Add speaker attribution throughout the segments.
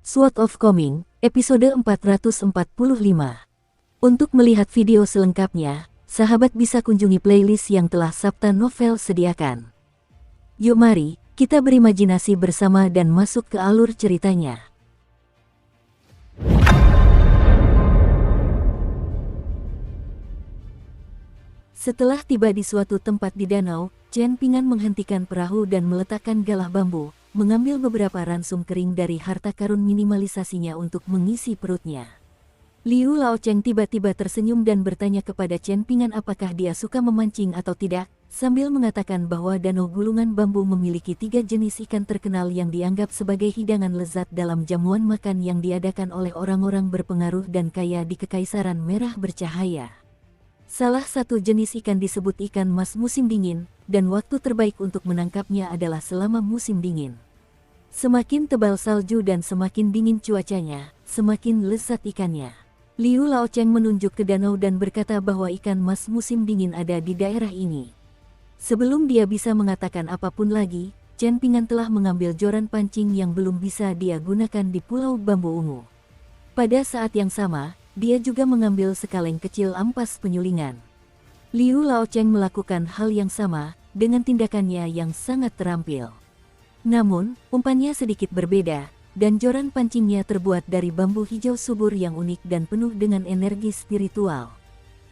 Speaker 1: Sword of Coming, episode 445. Untuk melihat video selengkapnya, sahabat bisa kunjungi playlist yang telah Sabta Novel sediakan. Yuk mari, kita berimajinasi bersama dan masuk ke alur ceritanya. Setelah tiba di suatu tempat di danau, Chen Pingan menghentikan perahu dan meletakkan galah bambu, mengambil beberapa ransum kering dari harta karun minimalisasinya untuk mengisi perutnya. Liu Laocheng tiba-tiba tersenyum dan bertanya kepada Chen Pingan apakah dia suka memancing atau tidak, sambil mengatakan bahwa danau gulungan bambu memiliki 3 jenis ikan terkenal yang dianggap sebagai hidangan lezat dalam jamuan makan yang diadakan oleh orang-orang berpengaruh dan kaya di Kekaisaran Merah Bercahaya. Salah satu jenis ikan disebut ikan mas musim dingin, dan waktu terbaik untuk menangkapnya adalah selama musim dingin. Semakin tebal salju dan semakin dingin cuacanya, semakin lezat ikannya. Liu Laocheng menunjuk ke danau dan berkata bahwa ikan mas musim dingin ada di daerah ini. Sebelum dia bisa mengatakan apapun lagi, Chen Pingan telah mengambil joran pancing yang belum bisa dia gunakan di Pulau Bambu Ungu. Pada saat yang sama, dia juga mengambil sekaleng kecil ampas penyulingan. Liu Laocheng melakukan hal yang sama, dengan tindakannya yang sangat terampil. Namun, umpannya sedikit berbeda, dan joran pancingnya terbuat dari bambu hijau subur yang unik dan penuh dengan energi spiritual.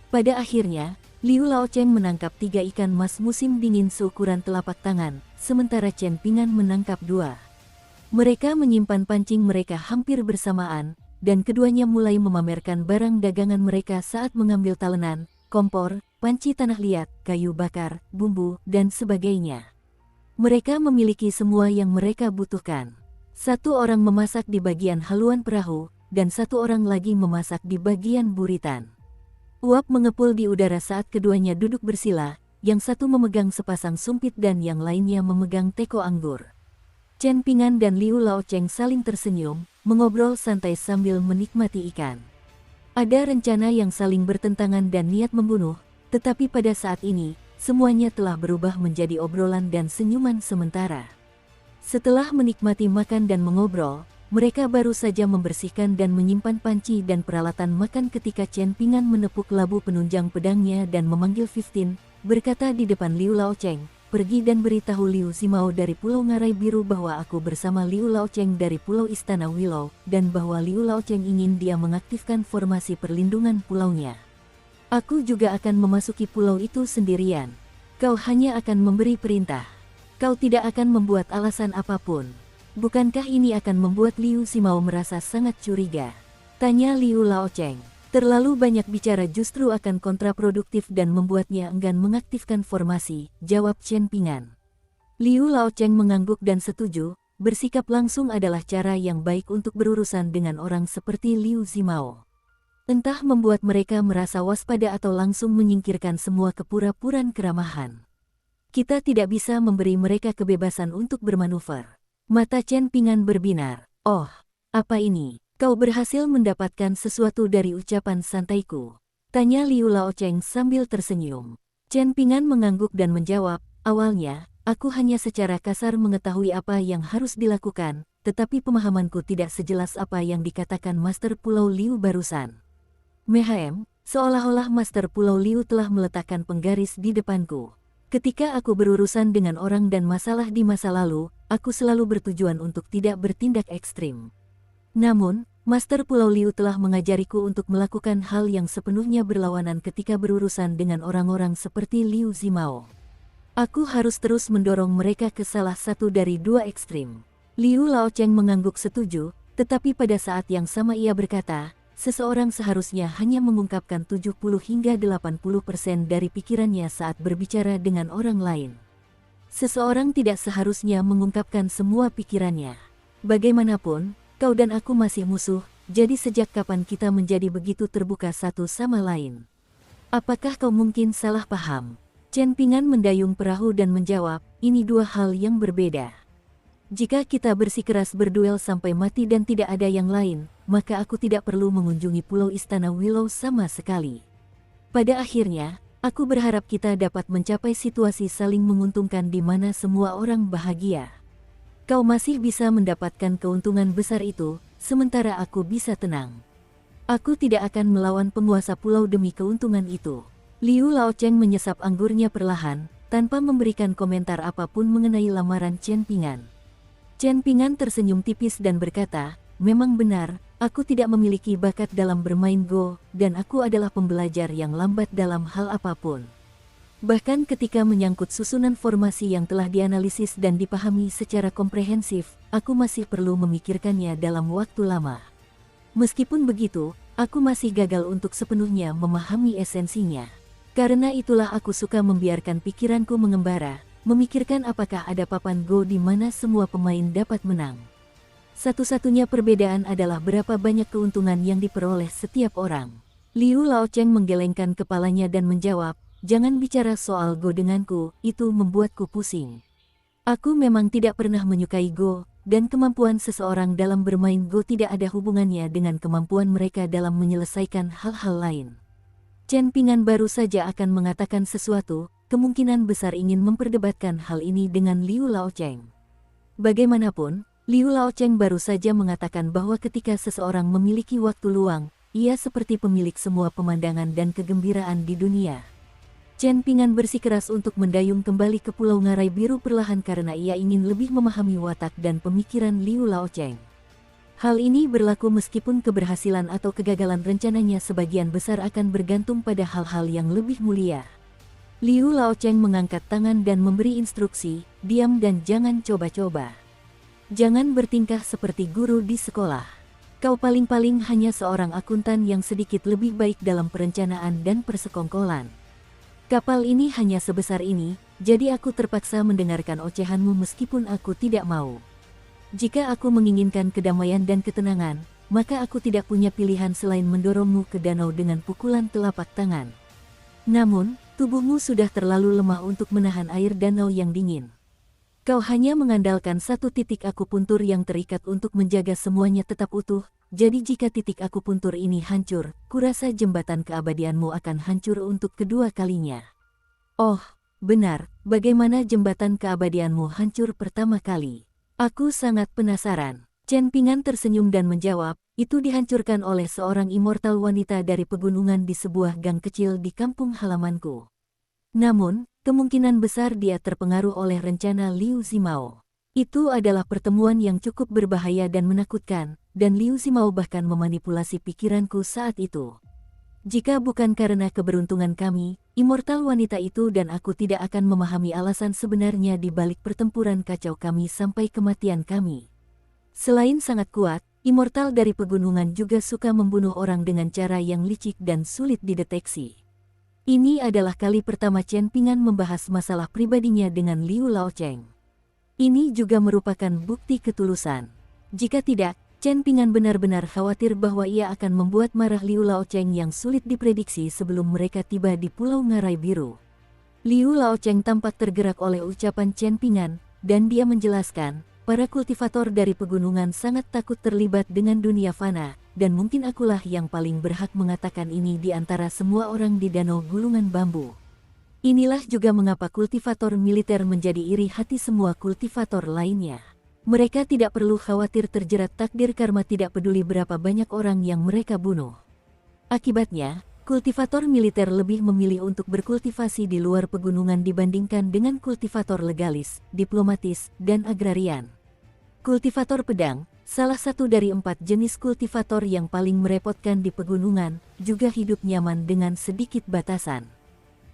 Speaker 1: Pada akhirnya, Liu Laocheng menangkap 3 ikan mas musim dingin seukuran telapak tangan, sementara Chen Pingan menangkap 2. Mereka menyimpan pancing mereka hampir bersamaan, dan keduanya mulai memamerkan barang dagangan mereka saat mengambil talenan, kompor, panci tanah liat, kayu bakar, bumbu, dan sebagainya. Mereka memiliki semua yang mereka butuhkan. Satu orang memasak di bagian haluan perahu, dan satu orang lagi memasak di bagian buritan. Uap mengepul di udara saat keduanya duduk bersila, yang satu memegang sepasang sumpit dan yang lainnya memegang teko anggur. Chen Pingan dan Liu Laocheng saling tersenyum, mengobrol santai sambil menikmati ikan. Ada rencana yang saling bertentangan dan niat membunuh, tetapi pada saat ini, semuanya telah berubah menjadi obrolan dan senyuman sementara. Setelah menikmati makan dan mengobrol, mereka baru saja membersihkan dan menyimpan panci dan peralatan makan ketika Chen Pingan menepuk labu penunjang pedangnya dan memanggil 15, berkata di depan Liu Laocheng, "Pergi dan beritahu Liu Zimao dari Pulau Ngarai Biru bahwa aku bersama Liu Laocheng dari Pulau Istana Willow, dan bahwa Liu Laocheng ingin dia mengaktifkan formasi perlindungan pulaunya. Aku juga akan memasuki pulau itu sendirian. Kau hanya akan memberi perintah. Kau tidak akan membuat alasan apapun." Bukankah ini akan membuat Liu Zimao merasa sangat curiga? Tanya Liu Laocheng. Terlalu banyak bicara justru akan kontraproduktif dan membuatnya enggan mengaktifkan formasi, jawab Chen Pingan. Liu Laocheng mengangguk dan setuju, bersikap langsung adalah cara yang baik untuk berurusan dengan orang seperti Liu Zimao. Entah membuat mereka merasa waspada atau langsung menyingkirkan semua kepura-puran keramahan. Kita tidak bisa memberi mereka kebebasan untuk bermanuver. Mata Chen Pingan berbinar. Oh, apa ini? Kau berhasil mendapatkan sesuatu dari ucapan santaiku? Tanya Liu Laocheng sambil tersenyum. Chen Pingan mengangguk dan menjawab, awalnya, aku hanya secara kasar mengetahui apa yang harus dilakukan, tetapi pemahamanku tidak sejelas apa yang dikatakan Master Pulau Liu barusan. Mehem, seolah-olah Master Pulau Liu telah meletakkan penggaris di depanku. Ketika aku berurusan dengan orang dan masalah di masa lalu, aku selalu bertujuan untuk tidak bertindak ekstrim. Namun, Master Pulau Liu telah mengajariku untuk melakukan hal yang sepenuhnya berlawanan ketika berurusan dengan orang-orang seperti Liu Zimao. Aku harus terus mendorong mereka ke salah satu dari 2 ekstrim. Liu Laocheng mengangguk setuju, tetapi pada saat yang sama ia berkata, seseorang seharusnya hanya mengungkapkan 70 hingga 80% dari pikirannya saat berbicara dengan orang lain. Seseorang tidak seharusnya mengungkapkan semua pikirannya. Bagaimanapun, kau dan aku masih musuh, jadi sejak kapan kita menjadi begitu terbuka satu sama lain? Apakah kau mungkin salah paham? Chen Pingan mendayung perahu dan menjawab, ini 2 hal yang berbeda. Jika kita bersikeras berduel sampai mati dan tidak ada yang lain, maka aku tidak perlu mengunjungi Pulau Istana Willow sama sekali. Pada akhirnya, aku berharap kita dapat mencapai situasi saling menguntungkan di mana semua orang bahagia. Kau masih bisa mendapatkan keuntungan besar itu, sementara aku bisa tenang. Aku tidak akan melawan penguasa pulau demi keuntungan itu. Liu Laocheng menyesap anggurnya perlahan, tanpa memberikan komentar apapun mengenai lamaran Chen Ping'an. Chen Ping'an tersenyum tipis dan berkata, memang benar, aku tidak memiliki bakat dalam bermain Go, dan aku adalah pembelajar yang lambat dalam hal apapun. Bahkan ketika menyangkut susunan formasi yang telah dianalisis dan dipahami secara komprehensif, aku masih perlu memikirkannya dalam waktu lama. Meskipun begitu, aku masih gagal untuk sepenuhnya memahami esensinya. Karena itulah aku suka membiarkan pikiranku mengembara, memikirkan apakah ada papan Go di mana semua pemain dapat menang. Satu-satunya perbedaan adalah berapa banyak keuntungan yang diperoleh setiap orang. Liu Laocheng menggelengkan kepalanya dan menjawab, jangan bicara soal Go denganku, itu membuatku pusing. Aku memang tidak pernah menyukai Go, dan kemampuan seseorang dalam bermain Go tidak ada hubungannya dengan kemampuan mereka dalam menyelesaikan hal-hal lain. Chen Ping'an baru saja akan mengatakan sesuatu, kemungkinan besar ingin memperdebatkan hal ini dengan Liu Laocheng. Bagaimanapun, Liu Laocheng baru saja mengatakan bahwa ketika seseorang memiliki waktu luang, ia seperti pemilik semua pemandangan dan kegembiraan di dunia. Chen Ping'an bersikeras untuk mendayung kembali ke Pulau Ngarai Biru perlahan karena ia ingin lebih memahami watak dan pemikiran Liu Laocheng. Hal ini berlaku meskipun keberhasilan atau kegagalan rencananya sebagian besar akan bergantung pada hal-hal yang lebih mulia. Liu Laocheng mengangkat tangan dan memberi instruksi, diam dan jangan coba-coba. Jangan bertingkah seperti guru di sekolah. Kau paling-paling hanya seorang akuntan yang sedikit lebih baik dalam perencanaan dan persekongkolan. Kapal ini hanya sebesar ini, jadi aku terpaksa mendengarkan ocehanmu meskipun aku tidak mau. Jika aku menginginkan kedamaian dan ketenangan, maka aku tidak punya pilihan selain mendorongmu ke danau dengan pukulan telapak tangan. Namun, tubuhmu sudah terlalu lemah untuk menahan air danau yang dingin. Kau hanya mengandalkan satu titik akupuntur yang terikat untuk menjaga semuanya tetap utuh, jadi jika titik akupuntur ini hancur, kurasa jembatan keabadianmu akan hancur untuk kedua kalinya. Oh, benar, bagaimana jembatan keabadianmu hancur pertama kali? Aku sangat penasaran. Chen Ping'an tersenyum dan menjawab, itu dihancurkan oleh seorang immortal wanita dari pegunungan di sebuah gang kecil di kampung halamanku. Namun, kemungkinan besar dia terpengaruh oleh rencana Liu Zimao. Itu adalah pertemuan yang cukup berbahaya dan menakutkan, dan Liu Zimao bahkan memanipulasi pikiranku saat itu. Jika bukan karena keberuntungan kami, immortal wanita itu dan aku tidak akan memahami alasan sebenarnya di balik pertempuran kacau kami sampai kematian kami. Selain sangat kuat, immortal dari pegunungan juga suka membunuh orang dengan cara yang licik dan sulit dideteksi. Ini adalah kali pertama Chen Ping'an membahas masalah pribadinya dengan Liu Laocheng. Ini juga merupakan bukti ketulusan. Jika tidak, Chen Ping'an benar-benar khawatir bahwa ia akan membuat marah Liu Laocheng yang sulit diprediksi sebelum mereka tiba di Pulau Ngarai Biru. Liu Laocheng tampak tergerak oleh ucapan Chen Ping'an, dan dia menjelaskan, para kultivator dari pegunungan sangat takut terlibat dengan dunia fana, dan mungkin akulah yang paling berhak mengatakan ini di antara semua orang di Danau Gulungan Bambu. Inilah juga mengapa kultivator militer menjadi iri hati semua kultivator lainnya. Mereka tidak perlu khawatir terjerat takdir karma tidak peduli berapa banyak orang yang mereka bunuh. Akibatnya, kultivator militer lebih memilih untuk berkultivasi di luar pegunungan dibandingkan dengan kultivator legalis, diplomatis, dan agrarian. Kultivator pedang, salah satu dari 4 jenis kultivator yang paling merepotkan di pegunungan, juga hidup nyaman dengan sedikit batasan.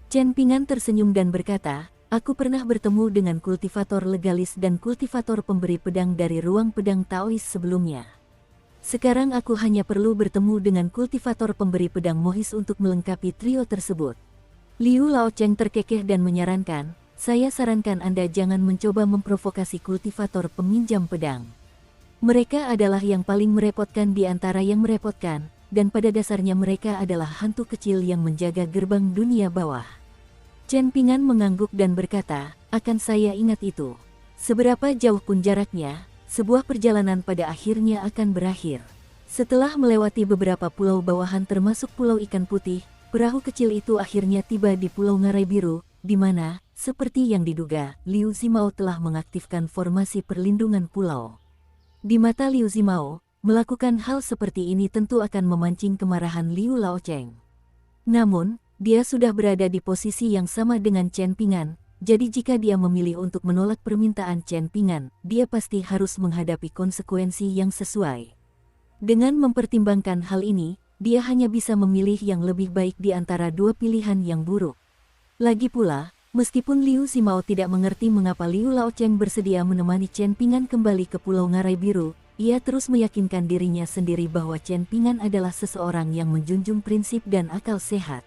Speaker 1: Chen Ping'an tersenyum dan berkata, aku pernah bertemu dengan kultivator legalis dan kultivator pemberi pedang dari ruang pedang Taois sebelumnya. Sekarang aku hanya perlu bertemu dengan kultivator pemberi pedang Mohis untuk melengkapi trio tersebut. Liu Laocheng terkekeh dan menyarankan, saya sarankan Anda jangan mencoba memprovokasi kultivator peminjam pedang. Mereka adalah yang paling merepotkan di antara yang merepotkan, dan pada dasarnya mereka adalah hantu kecil yang menjaga gerbang dunia bawah. Chen Ping'an mengangguk dan berkata, akan saya ingat itu. Seberapa jauh pun jaraknya, sebuah perjalanan pada akhirnya akan berakhir. Setelah melewati beberapa pulau bawahan termasuk Pulau Ikan Putih, perahu kecil itu akhirnya tiba di Pulau Ngarai Biru, di mana, seperti yang diduga, Liu Zimao telah mengaktifkan formasi perlindungan pulau. Di mata Liu Zimao, Melakukan hal seperti ini tentu akan memancing kemarahan Liu Laocheng. Namun, dia sudah berada di posisi yang sama dengan Chen Ping'an, jadi jika dia memilih untuk menolak permintaan Chen Ping'an, dia pasti harus menghadapi konsekuensi yang sesuai. Dengan mempertimbangkan hal ini, dia hanya bisa memilih yang lebih baik di antara dua pilihan yang buruk. Lagi pula, meskipun Liu Zimao tidak mengerti mengapa Liu Laocheng bersedia menemani Chen Ping'an kembali ke Pulau Ngarai Biru, ia terus meyakinkan dirinya sendiri bahwa Chen Ping'an adalah seseorang yang menjunjung prinsip dan akal sehat.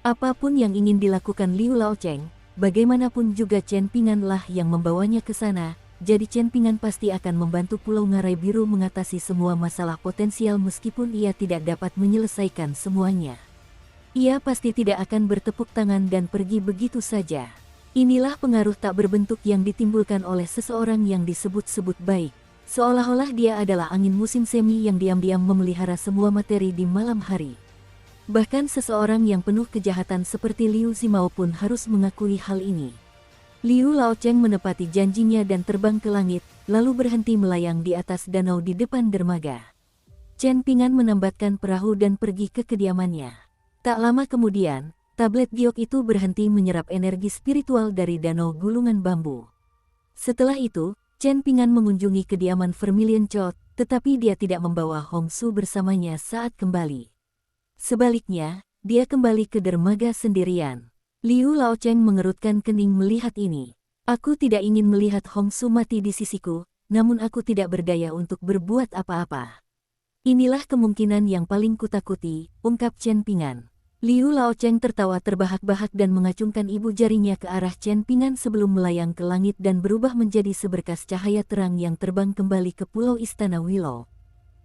Speaker 1: Apapun yang ingin dilakukan Liu Laocheng, bagaimanapun juga Chen Ping'an lah yang membawanya ke sana, jadi Chen Ping'an pasti akan membantu Pulau Ngarai Biru mengatasi semua masalah potensial meskipun ia tidak dapat menyelesaikan semuanya. Ia pasti tidak akan bertepuk tangan dan pergi begitu saja. Inilah pengaruh tak berbentuk yang ditimbulkan oleh seseorang yang disebut-sebut baik. Seolah-olah dia adalah angin musim semi yang diam-diam memelihara semua materi di malam hari. Bahkan seseorang yang penuh kejahatan seperti Liu Zimao pun harus mengakui hal ini. Liu Laocheng menepati janjinya dan terbang ke langit, lalu berhenti melayang di atas danau di depan dermaga. Chen Ping'an menambatkan perahu dan pergi ke kediamannya. Tak lama kemudian, tablet giok itu berhenti menyerap energi spiritual dari danau gulungan bambu. Setelah itu, Chen Ping'an mengunjungi kediaman Vermilion Chot, tetapi dia tidak membawa Hong Su bersamanya saat kembali. Sebaliknya, dia kembali ke dermaga sendirian. Liu Laocheng mengerutkan kening melihat ini. Aku tidak ingin melihat Hong Su mati di sisiku, namun aku tidak berdaya untuk berbuat apa-apa. Inilah kemungkinan yang paling kutakuti, ungkap Chen Ping'an. Liu Laocheng tertawa terbahak-bahak dan mengacungkan ibu jarinya ke arah Chen Ping'an sebelum melayang ke langit dan berubah menjadi seberkas cahaya terang yang terbang kembali ke Pulau Istana Willow.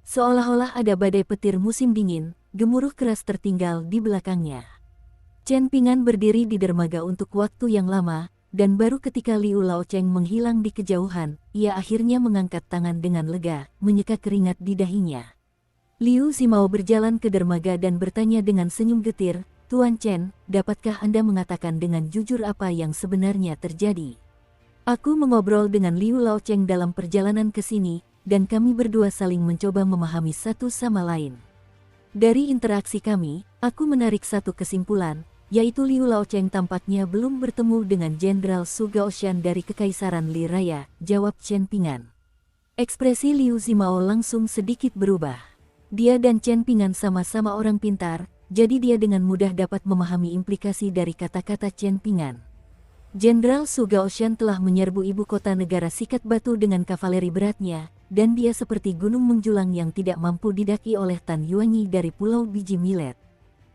Speaker 1: Seolah-olah ada badai petir musim dingin, gemuruh keras tertinggal di belakangnya. Chen Ping'an berdiri di dermaga untuk waktu yang lama, dan baru ketika Liu Laocheng menghilang di kejauhan, ia akhirnya mengangkat tangan dengan lega, menyeka keringat di dahinya. Liu Zimao berjalan ke dermaga dan bertanya dengan senyum getir, "Tuan Chen, dapatkah Anda mengatakan dengan jujur apa yang sebenarnya terjadi?" "Aku mengobrol dengan Liu Laocheng dalam perjalanan ke sini, dan kami berdua saling mencoba memahami satu sama lain. Dari interaksi kami, aku menarik satu kesimpulan, yaitu Liu Laocheng tampaknya belum bertemu dengan Jenderal Su Gaoshan dari Kekaisaran Li Raya," jawab Chen Ping'an. Ekspresi Liu Zimao langsung sedikit berubah. Dia dan Chen Ping'an sama-sama orang pintar, jadi dia dengan mudah dapat memahami implikasi dari kata-kata Chen Ping'an. Jenderal Su Gaoshan telah menyerbu ibu kota negara Sikat Batu dengan kavaleri beratnya, dan dia seperti gunung menjulang yang tidak mampu didaki oleh Tan Yuanyi dari Pulau Biji Milet.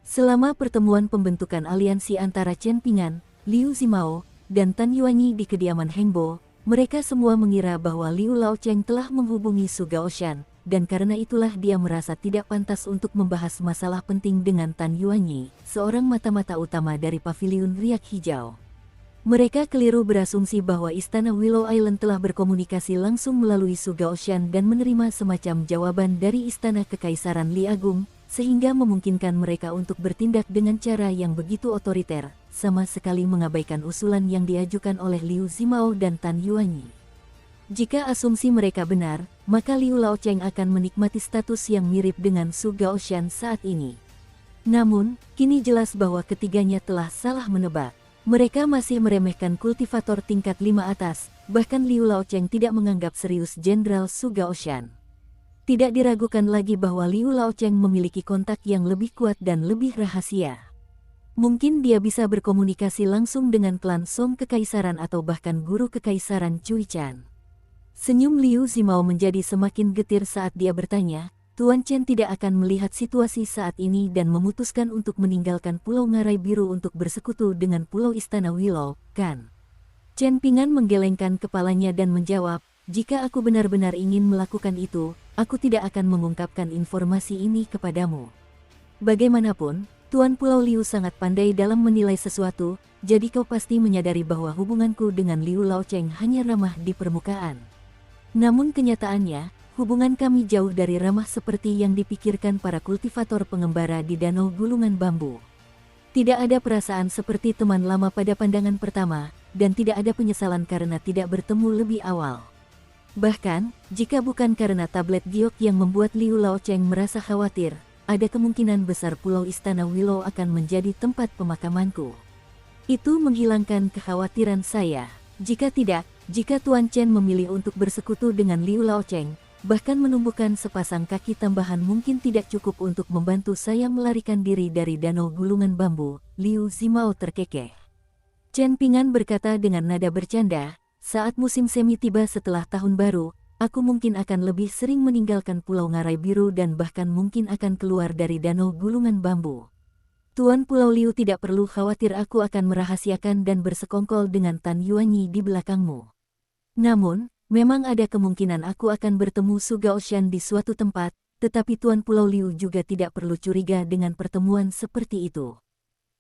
Speaker 1: Selama pertemuan pembentukan aliansi antara Chen Ping'an, Liu Zimao, dan Tan Yuanyi di kediaman Hengbo, mereka semua mengira bahwa Liu Laocheng telah menghubungi Su Gaoshan, dan karena itulah dia merasa tidak pantas untuk membahas masalah penting dengan Tan Yuanyi, seorang mata-mata utama dari Paviliun Riak Hijau. Mereka keliru berasumsi bahwa Istana Willow Island telah berkomunikasi langsung melalui Su Gaoshan dan menerima semacam jawaban dari Istana Kekaisaran Li Agung, sehingga memungkinkan mereka untuk bertindak dengan cara yang begitu otoriter, sama sekali mengabaikan usulan yang diajukan oleh Liu Zimao dan Tan Yuanyi. Jika asumsi mereka benar, maka Liu Laocheng akan menikmati status yang mirip dengan Su Gaoshan saat ini. Namun, kini jelas bahwa ketiganya telah salah menebak. Mereka masih meremehkan kultivator tingkat 5 atas, bahkan Liu Laocheng tidak menganggap serius Jenderal Su Gaoshan. Tidak diragukan lagi bahwa Liu Laocheng memiliki kontak yang lebih kuat dan lebih rahasia. Mungkin dia bisa berkomunikasi langsung dengan klan Song Kekaisaran atau bahkan guru Kekaisaran Cui Chan. Senyum Liu Zimao menjadi semakin getir saat dia bertanya, "Tuan Chen tidak akan melihat situasi saat ini dan memutuskan untuk meninggalkan Pulau Ngarai Biru untuk bersekutu dengan Pulau Istana Willow, kan?" Chen Ping'an menggelengkan kepalanya dan menjawab, "Jika aku benar-benar ingin melakukan itu, aku tidak akan mengungkapkan informasi ini kepadamu. Bagaimanapun, Tuan Pulau Liu sangat pandai dalam menilai sesuatu, jadi kau pasti menyadari bahwa hubunganku dengan Liu Laocheng hanya ramah di permukaan. Namun kenyataannya, hubungan kami jauh dari ramah seperti yang dipikirkan para kultivator pengembara di Danau Gulungan Bambu. Tidak ada perasaan seperti teman lama pada pandangan pertama, dan tidak ada penyesalan karena tidak bertemu lebih awal. Bahkan, jika bukan karena tablet giok yang membuat Liu Laocheng merasa khawatir, ada kemungkinan besar Pulau Istana Willow akan menjadi tempat pemakamanku. Itu menghilangkan kekhawatiran saya. Jika tidak, jika Tuan Chen memilih untuk bersekutu dengan Liu Laocheng, bahkan menumbuhkan sepasang kaki tambahan mungkin tidak cukup untuk membantu saya melarikan diri dari danau gulungan bambu, Liu Zimao terkekeh. Chen Pingan berkata dengan nada bercanda, saat musim semi tiba setelah tahun baru, aku mungkin akan lebih sering meninggalkan Pulau Ngarai Biru dan bahkan mungkin akan keluar dari danau gulungan bambu. Tuan Pulau Liu tidak perlu khawatir aku akan merahasiakan dan bersekongkol dengan Tan Yuanyi di belakangmu. Namun, memang ada kemungkinan aku akan bertemu Su Gaoshan di suatu tempat, tetapi Tuan Pulau Liu juga tidak perlu curiga dengan pertemuan seperti itu.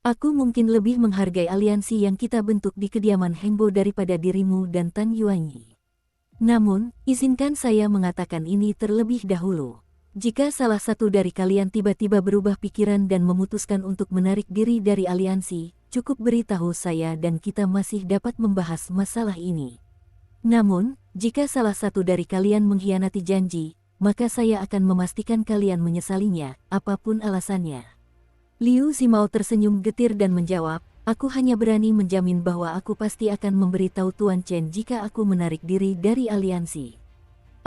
Speaker 1: Aku mungkin lebih menghargai aliansi yang kita bentuk di kediaman Hengbo daripada dirimu dan Tan Yuanyi. Namun, izinkan saya mengatakan ini terlebih dahulu. Jika salah satu dari kalian tiba-tiba berubah pikiran dan memutuskan untuk menarik diri dari aliansi, cukup beritahu saya dan kita masih dapat membahas masalah ini. Namun, jika salah satu dari kalian mengkhianati janji, maka saya akan memastikan kalian menyesalinya, apapun alasannya. Liu Zimao tersenyum getir dan menjawab, aku hanya berani menjamin bahwa aku pasti akan memberitahu Tuan Chen jika aku menarik diri dari aliansi.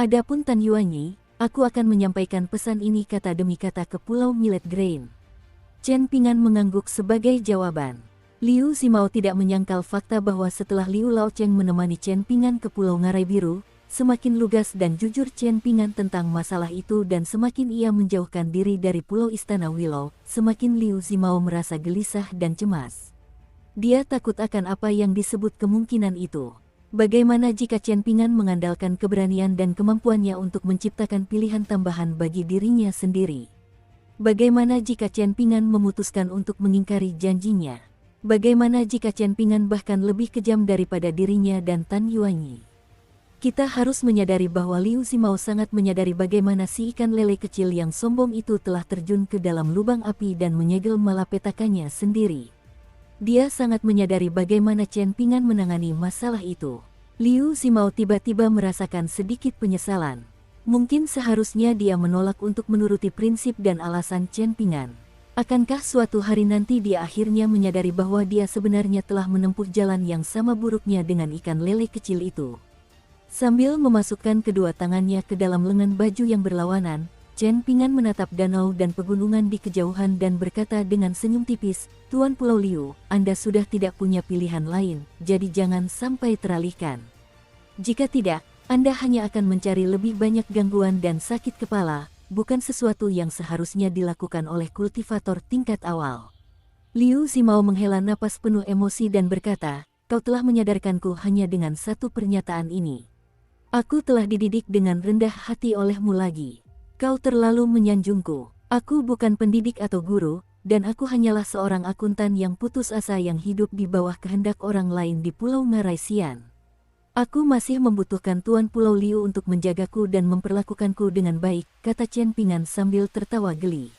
Speaker 1: Adapun Tan Yuanyi, aku akan menyampaikan pesan ini kata demi kata ke Pulau Millet Grain. Chen Pingan mengangguk sebagai jawaban. Liu Zimao tidak menyangkal fakta bahwa setelah Liu Laocheng menemani Chen Pingan ke Pulau Ngarai Biru, semakin lugas dan jujur Chen Pingan tentang masalah itu dan semakin ia menjauhkan diri dari Pulau Istana Willow, semakin Liu Zimao merasa gelisah dan cemas. Dia takut akan apa yang disebut kemungkinan itu. Bagaimana jika Chen Pingan mengandalkan keberanian dan kemampuannya untuk menciptakan pilihan tambahan bagi dirinya sendiri? Bagaimana jika Chen Pingan memutuskan untuk mengingkari janjinya? Bagaimana jika Chen Pingan bahkan lebih kejam daripada dirinya dan Tan Yuanyi? Kita harus menyadari bahwa Liu Zimao sangat menyadari bagaimana si ikan lele kecil yang sombong itu telah terjun ke dalam lubang api dan menyegel malapetakannya sendiri. Dia sangat menyadari bagaimana Chen Pingan menangani masalah itu. Liu Zimao tiba-tiba merasakan sedikit penyesalan. Mungkin seharusnya dia menolak untuk menuruti prinsip dan alasan Chen Pingan. Akankah suatu hari nanti dia akhirnya menyadari bahwa dia sebenarnya telah menempuh jalan yang sama buruknya dengan ikan lele kecil itu? Sambil memasukkan kedua tangannya ke dalam lengan baju yang berlawanan, Chen Pingan menatap danau dan pegunungan di kejauhan dan berkata dengan senyum tipis, Tuan Pulau Liu, Anda sudah tidak punya pilihan lain, jadi jangan sampai teralihkan. Jika tidak, Anda hanya akan mencari lebih banyak gangguan dan sakit kepala, bukan sesuatu yang seharusnya dilakukan oleh kultivator tingkat awal. Liu Zimao menghela napas penuh emosi dan berkata, kau telah menyadarkanku hanya dengan satu pernyataan ini. Aku telah dididik dengan rendah hati olehmu lagi. Kau terlalu menyanjungku. Aku bukan pendidik atau guru, dan aku hanyalah seorang akuntan yang putus asa yang hidup di bawah kehendak orang lain di Pulau Ngarai Sian. Aku masih membutuhkan Tuan Pulau Liu untuk menjagaku dan memperlakukanku dengan baik, kata Chen Pingan sambil tertawa geli.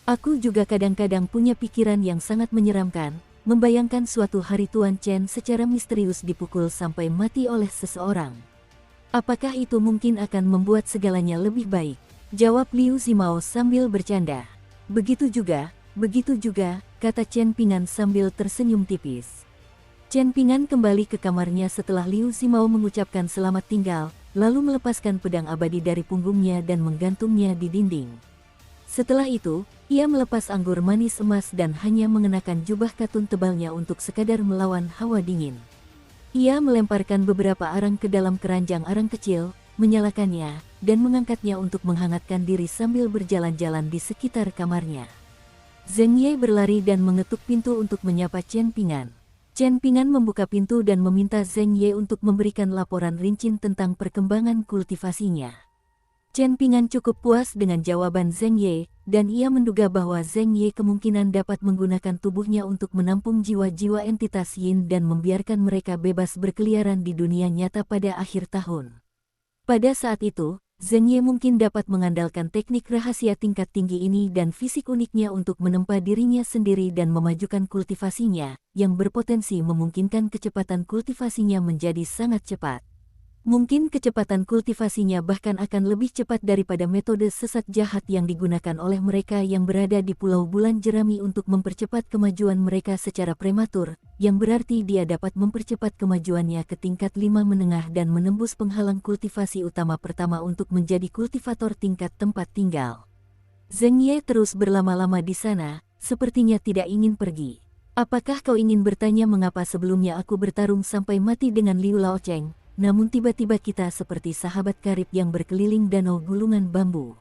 Speaker 1: Aku juga kadang-kadang punya pikiran yang sangat menyeramkan, membayangkan suatu hari Tuan Chen secara misterius dipukul sampai mati oleh seseorang. Apakah itu mungkin akan membuat segalanya lebih baik? Jawab Liu Zimao sambil bercanda. Begitu juga, kata Chen Pingan sambil tersenyum tipis. Chen Pingan kembali ke kamarnya setelah Liu Zimao mengucapkan selamat tinggal, lalu melepaskan pedang abadi dari punggungnya dan menggantungnya di dinding. Setelah itu, ia melepas anggur manis emas dan hanya mengenakan jubah katun tebalnya untuk sekadar melawan hawa dingin. Ia melemparkan beberapa arang ke dalam keranjang arang kecil, menyalakannya, dan mengangkatnya untuk menghangatkan diri sambil berjalan-jalan di sekitar kamarnya. Zheng Ye berlari dan mengetuk pintu untuk menyapa Chen Pingan. Chen Pingan membuka pintu dan meminta Zheng Ye untuk memberikan laporan rinci tentang perkembangan kultivasinya. Chen Pingan cukup puas dengan jawaban Zheng Ye, dan ia menduga bahwa Zheng Ye kemungkinan dapat menggunakan tubuhnya untuk menampung jiwa-jiwa entitas Yin dan membiarkan mereka bebas berkeliaran di dunia nyata pada akhir tahun. Pada saat itu, Zheng Ye mungkin dapat mengandalkan teknik rahasia tingkat tinggi ini dan fisik uniknya untuk menempa dirinya sendiri dan memajukan kultivasinya, yang berpotensi memungkinkan kecepatan kultivasinya menjadi sangat cepat. Mungkin kecepatan kultivasinya bahkan akan lebih cepat daripada metode sesat jahat yang digunakan oleh mereka yang berada di Pulau Bulan Jerami untuk mempercepat kemajuan mereka secara prematur, yang berarti dia dapat mempercepat kemajuannya ke tingkat 5 menengah dan menembus penghalang kultivasi utama pertama untuk menjadi kultivator tingkat tempat tinggal. Zheng Ye terus berlama-lama di sana, sepertinya tidak ingin pergi. Apakah kau ingin bertanya mengapa sebelumnya aku bertarung sampai mati dengan Liu Laocheng? Namun tiba-tiba kita seperti sahabat karib yang berkeliling danau gulungan bambu.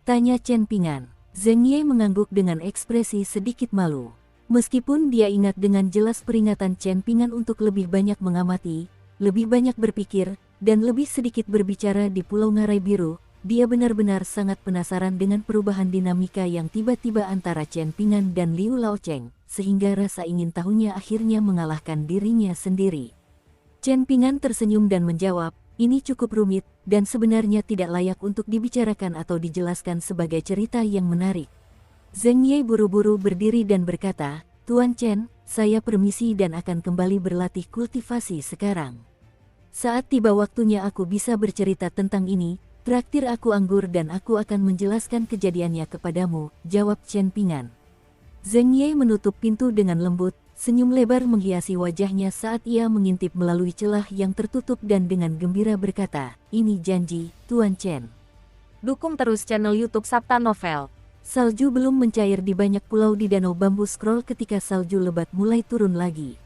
Speaker 1: Tanya Chen Pingan. Zheng Ye mengangguk dengan ekspresi sedikit malu. Meskipun dia ingat dengan jelas peringatan Chen Pingan untuk lebih banyak mengamati, lebih banyak berpikir, dan lebih sedikit berbicara di Pulau Ngarai Biru, dia benar-benar sangat penasaran dengan perubahan dinamika yang tiba-tiba antara Chen Pingan dan Liu Laocheng, sehingga rasa ingin tahunya akhirnya mengalahkan dirinya sendiri. Chen Pingan tersenyum dan menjawab, ini cukup rumit, dan sebenarnya tidak layak untuk dibicarakan atau dijelaskan sebagai cerita yang menarik. Zheng Ye buru-buru berdiri dan berkata, Tuan Chen, saya permisi dan akan kembali berlatih kultivasi sekarang. Saat tiba waktunya aku bisa bercerita tentang ini, traktir aku anggur dan aku akan menjelaskan kejadiannya kepadamu, jawab Chen Pingan. Zheng Ye menutup pintu dengan lembut. Senyum lebar menghiasi wajahnya saat ia mengintip melalui celah yang tertutup dan dengan gembira berkata, ini janji, Tuan Chen.
Speaker 2: Dukung terus channel YouTube Sabta Novel.
Speaker 1: Salju belum mencair di banyak pulau di Danau Bambu Scroll ketika salju lebat mulai turun lagi.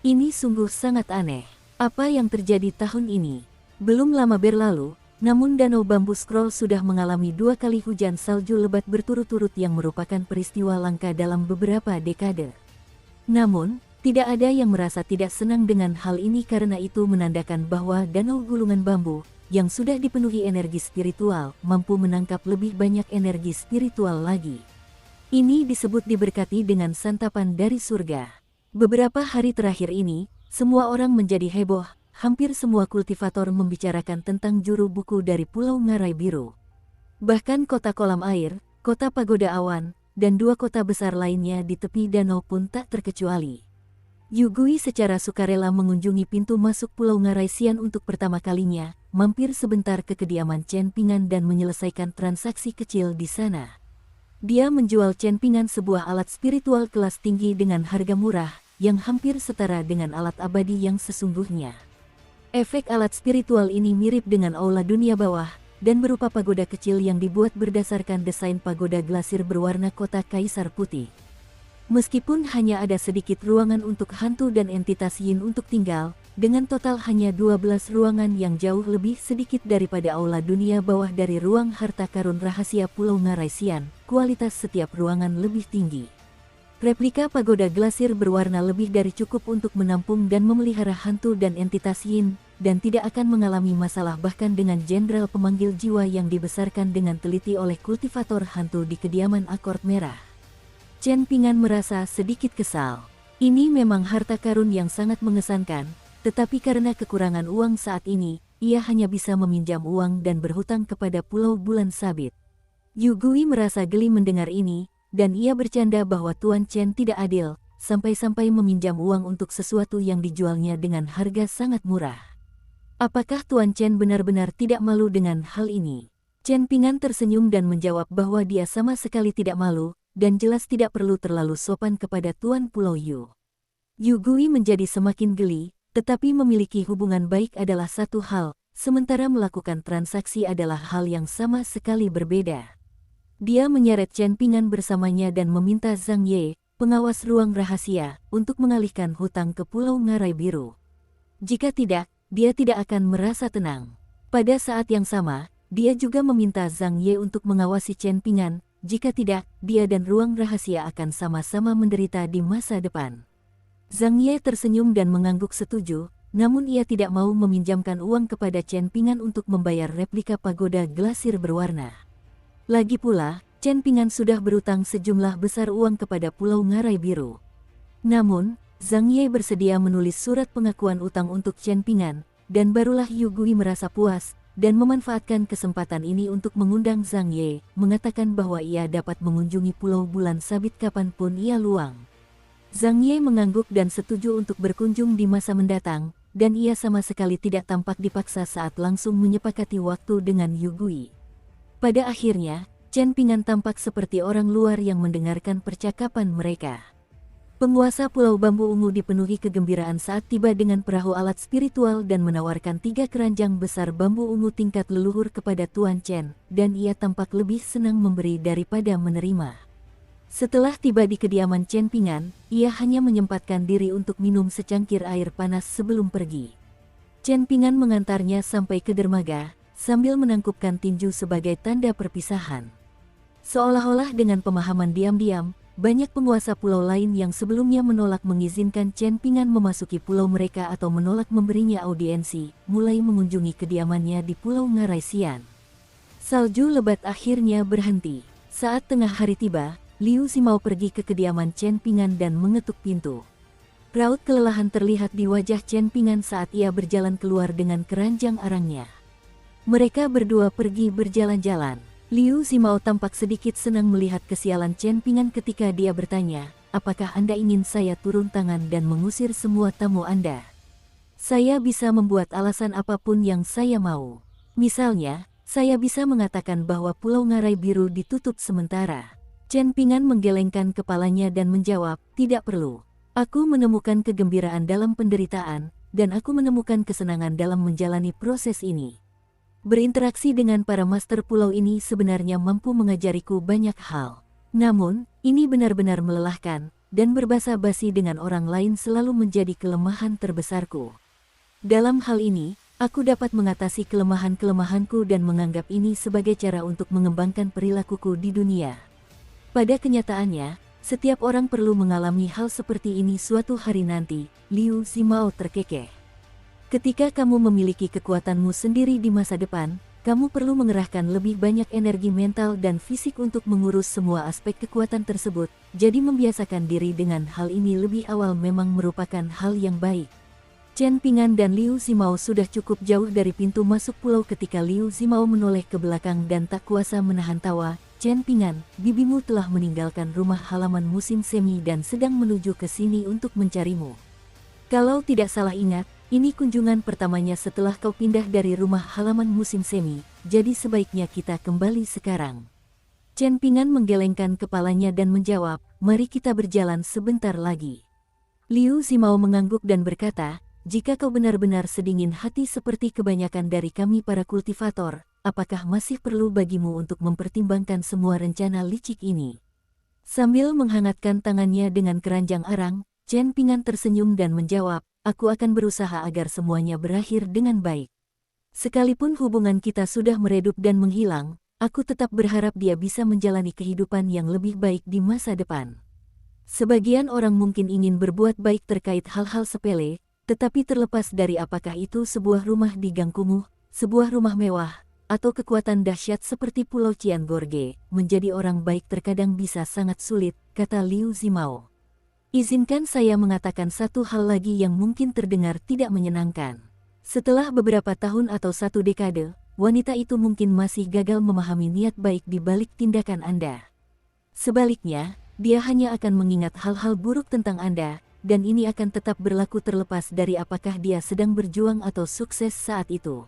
Speaker 1: Ini sungguh sangat aneh. Apa yang terjadi tahun ini? Belum lama berlalu, namun Danau Bambu Scroll sudah mengalami 2 kali hujan salju lebat berturut-turut yang merupakan peristiwa langka dalam beberapa dekade. Namun, tidak ada yang merasa tidak senang dengan hal ini karena itu menandakan bahwa danau gulungan bambu, yang sudah dipenuhi energi spiritual, mampu menangkap lebih banyak energi spiritual lagi. Ini disebut diberkati dengan santapan dari surga. Beberapa hari terakhir ini, semua orang menjadi heboh, hampir semua kultivator membicarakan tentang juru buku dari Pulau Ngarai Biru. Bahkan kota kolam air, kota pagoda awan, dan 2 kota besar lainnya di tepi danau pun tak terkecuali. Yu Gui secara sukarela mengunjungi pintu masuk Pulau Ngarai Xian untuk pertama kalinya, mampir sebentar ke kediaman Chen Pingan dan menyelesaikan transaksi kecil di sana. Dia menjual Chen Pingan sebuah alat spiritual kelas tinggi dengan harga murah, yang hampir setara dengan alat abadi yang sesungguhnya. Efek alat spiritual ini mirip dengan aula dunia bawah, dan berupa pagoda kecil yang dibuat berdasarkan desain pagoda glasir berwarna kota kaisar putih. Meskipun hanya ada sedikit ruangan untuk hantu dan entitas yin untuk tinggal, dengan total hanya 12 ruangan yang jauh lebih sedikit daripada aula dunia bawah dari ruang harta karun rahasia Pulau Ngarai Xian, kualitas setiap ruangan lebih tinggi. Replika pagoda glasir berwarna lebih dari cukup untuk menampung dan memelihara hantu dan entitas yin, dan tidak akan mengalami masalah bahkan dengan jenderal pemanggil jiwa yang dibesarkan dengan teliti oleh kultivator hantu di kediaman akord merah. Chen Pingan merasa sedikit kesal. Ini memang harta karun yang sangat mengesankan, tetapi karena kekurangan uang saat ini, ia hanya bisa meminjam uang dan berhutang kepada Pulau Bulan Sabit. Yu Gui merasa geli mendengar ini, dan ia bercanda bahwa Tuan Chen tidak adil, sampai-sampai meminjam uang untuk sesuatu yang dijualnya dengan harga sangat murah. Apakah Tuan Chen benar-benar tidak malu dengan hal ini? Chen Pingan tersenyum dan menjawab bahwa dia sama sekali tidak malu, dan jelas tidak perlu terlalu sopan kepada Tuan Pulau Yu. Yu Gui menjadi semakin geli, tetapi memiliki hubungan baik adalah satu hal, sementara melakukan transaksi adalah hal yang sama sekali berbeda. Dia menyeret Chen Pingan bersamanya dan meminta Zhang Ye, pengawas ruang rahasia, untuk mengalihkan hutang ke Pulau Ngarai Biru. Jika tidak, dia tidak akan merasa tenang. Pada saat yang sama, dia juga meminta Zhang Ye untuk mengawasi Chen Pingan, jika tidak, dia dan ruang rahasia akan sama-sama menderita di masa depan. Zhang Ye tersenyum dan mengangguk setuju, namun ia tidak mau meminjamkan uang kepada Chen Pingan untuk membayar replika pagoda glasir berwarna. Lagi pula, Chen Pingan sudah berutang sejumlah besar uang kepada Pulau Ngarai Biru. Namun, Zhang Ye bersedia menulis surat pengakuan utang untuk Chen Pingan, dan barulah Yu Gui merasa puas, dan memanfaatkan kesempatan ini untuk mengundang Zhang Ye, mengatakan bahwa ia dapat mengunjungi Pulau Bulan Sabit kapanpun ia luang. Zhang Ye mengangguk dan setuju untuk berkunjung di masa mendatang, dan ia sama sekali tidak tampak dipaksa saat langsung menyepakati waktu dengan Yu Gui. Pada akhirnya, Chen Ping'an tampak seperti orang luar yang mendengarkan percakapan mereka. Penguasa Pulau Bambu Ungu dipenuhi kegembiraan saat tiba dengan perahu alat spiritual dan menawarkan 3 keranjang besar bambu ungu tingkat leluhur kepada Tuan Chen, dan ia tampak lebih senang memberi daripada menerima. Setelah tiba di kediaman Chen Ping'an, ia hanya menyempatkan diri untuk minum secangkir air panas sebelum pergi. Chen Ping'an mengantarnya sampai ke dermaga, sambil menangkupkan tinju sebagai tanda perpisahan. Seolah-olah dengan pemahaman diam-diam, banyak penguasa pulau lain yang sebelumnya menolak mengizinkan Chen Ping'an memasuki pulau mereka atau menolak memberinya audiensi, mulai mengunjungi kediamannya di Pulau Ngarai Sian. Salju lebat akhirnya berhenti. Saat tengah hari tiba, Liu Zimao pergi ke kediaman Chen Ping'an dan mengetuk pintu. Raut kelelahan terlihat di wajah Chen Ping'an saat ia berjalan keluar dengan keranjang arangnya. Mereka berdua pergi berjalan-jalan. Liu Zimao tampak sedikit senang melihat kesialan Chen Ping'an ketika dia bertanya, "Apakah Anda ingin saya turun tangan dan mengusir semua tamu Anda? Saya bisa membuat alasan apapun yang saya mau. Misalnya, saya bisa mengatakan bahwa Pulau Ngarai Biru ditutup sementara." Chen Ping'an menggelengkan kepalanya dan menjawab, "Tidak perlu. Aku menemukan kegembiraan dalam penderitaan, dan aku menemukan kesenangan dalam menjalani proses ini. Berinteraksi dengan para master pulau ini sebenarnya mampu mengajariku banyak hal. Namun, ini benar-benar melelahkan, dan berbasa-basi dengan orang lain selalu menjadi kelemahan terbesarku. Dalam hal ini, aku dapat mengatasi kelemahan-kelemahanku dan menganggap ini sebagai cara untuk mengembangkan perilakuku di dunia. Pada kenyataannya, setiap orang perlu mengalami hal seperti ini suatu hari nanti." Liu Zimao terkekeh. "Ketika kamu memiliki kekuatanmu sendiri di masa depan, kamu perlu mengerahkan lebih banyak energi mental dan fisik untuk mengurus semua aspek kekuatan tersebut, jadi membiasakan diri dengan hal ini lebih awal memang merupakan hal yang baik." Chen Ping'an dan Liu Zimao sudah cukup jauh dari pintu masuk pulau ketika Liu Zimao menoleh ke belakang dan tak kuasa menahan tawa. "Chen Ping'an, bibimu telah meninggalkan rumah halaman musim semi dan sedang menuju ke sini untuk mencarimu. Kalau tidak salah ingat, ini kunjungan pertamanya setelah kau pindah dari rumah halaman musim semi, jadi sebaiknya kita kembali sekarang." Chen Ping'an menggelengkan kepalanya dan menjawab, "Mari kita berjalan sebentar lagi." Liu Zimao mengangguk dan berkata, "Jika kau benar-benar sedingin hati seperti kebanyakan dari kami para kultivator, apakah masih perlu bagimu untuk mempertimbangkan semua rencana licik ini?" Sambil menghangatkan tangannya dengan keranjang arang, Chen Ping'an tersenyum dan menjawab, "Aku akan berusaha agar semuanya berakhir dengan baik. Sekalipun hubungan kita sudah meredup dan menghilang, aku tetap berharap dia bisa menjalani kehidupan yang lebih baik di masa depan." Sebagian orang mungkin ingin berbuat baik terkait hal-hal sepele, tetapi terlepas dari apakah itu sebuah rumah di gang kumuh, sebuah rumah mewah, atau kekuatan dahsyat seperti Pulau Ciangorge, menjadi orang baik terkadang bisa sangat sulit, kata Liu Zimao. "Izinkan saya mengatakan satu hal lagi yang mungkin terdengar tidak menyenangkan. Setelah beberapa tahun atau 1 dekade, wanita itu mungkin masih gagal memahami niat baik di balik tindakan Anda. Sebaliknya, dia hanya akan mengingat hal-hal buruk tentang Anda, dan ini akan tetap berlaku terlepas dari apakah dia sedang berjuang atau sukses saat itu.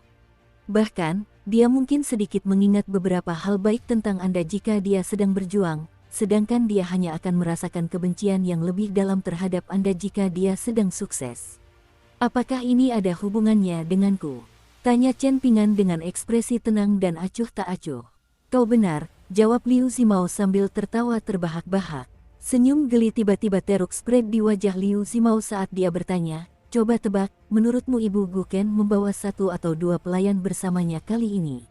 Speaker 1: Bahkan, dia mungkin sedikit mengingat beberapa hal baik tentang Anda jika dia sedang berjuang, sedangkan dia hanya akan merasakan kebencian yang lebih dalam terhadap Anda jika dia sedang sukses. Apakah ini ada hubungannya denganku?" tanya Chen Ping'an dengan ekspresi tenang dan acuh tak acuh. "Kau benar," jawab Liu Zimao sambil tertawa terbahak-bahak. Senyum geli tiba-tiba teruk spread di wajah Liu Zimao saat dia bertanya, "Coba tebak, menurutmu Ibu Guken membawa 1 atau 2 pelayan bersamanya kali ini?"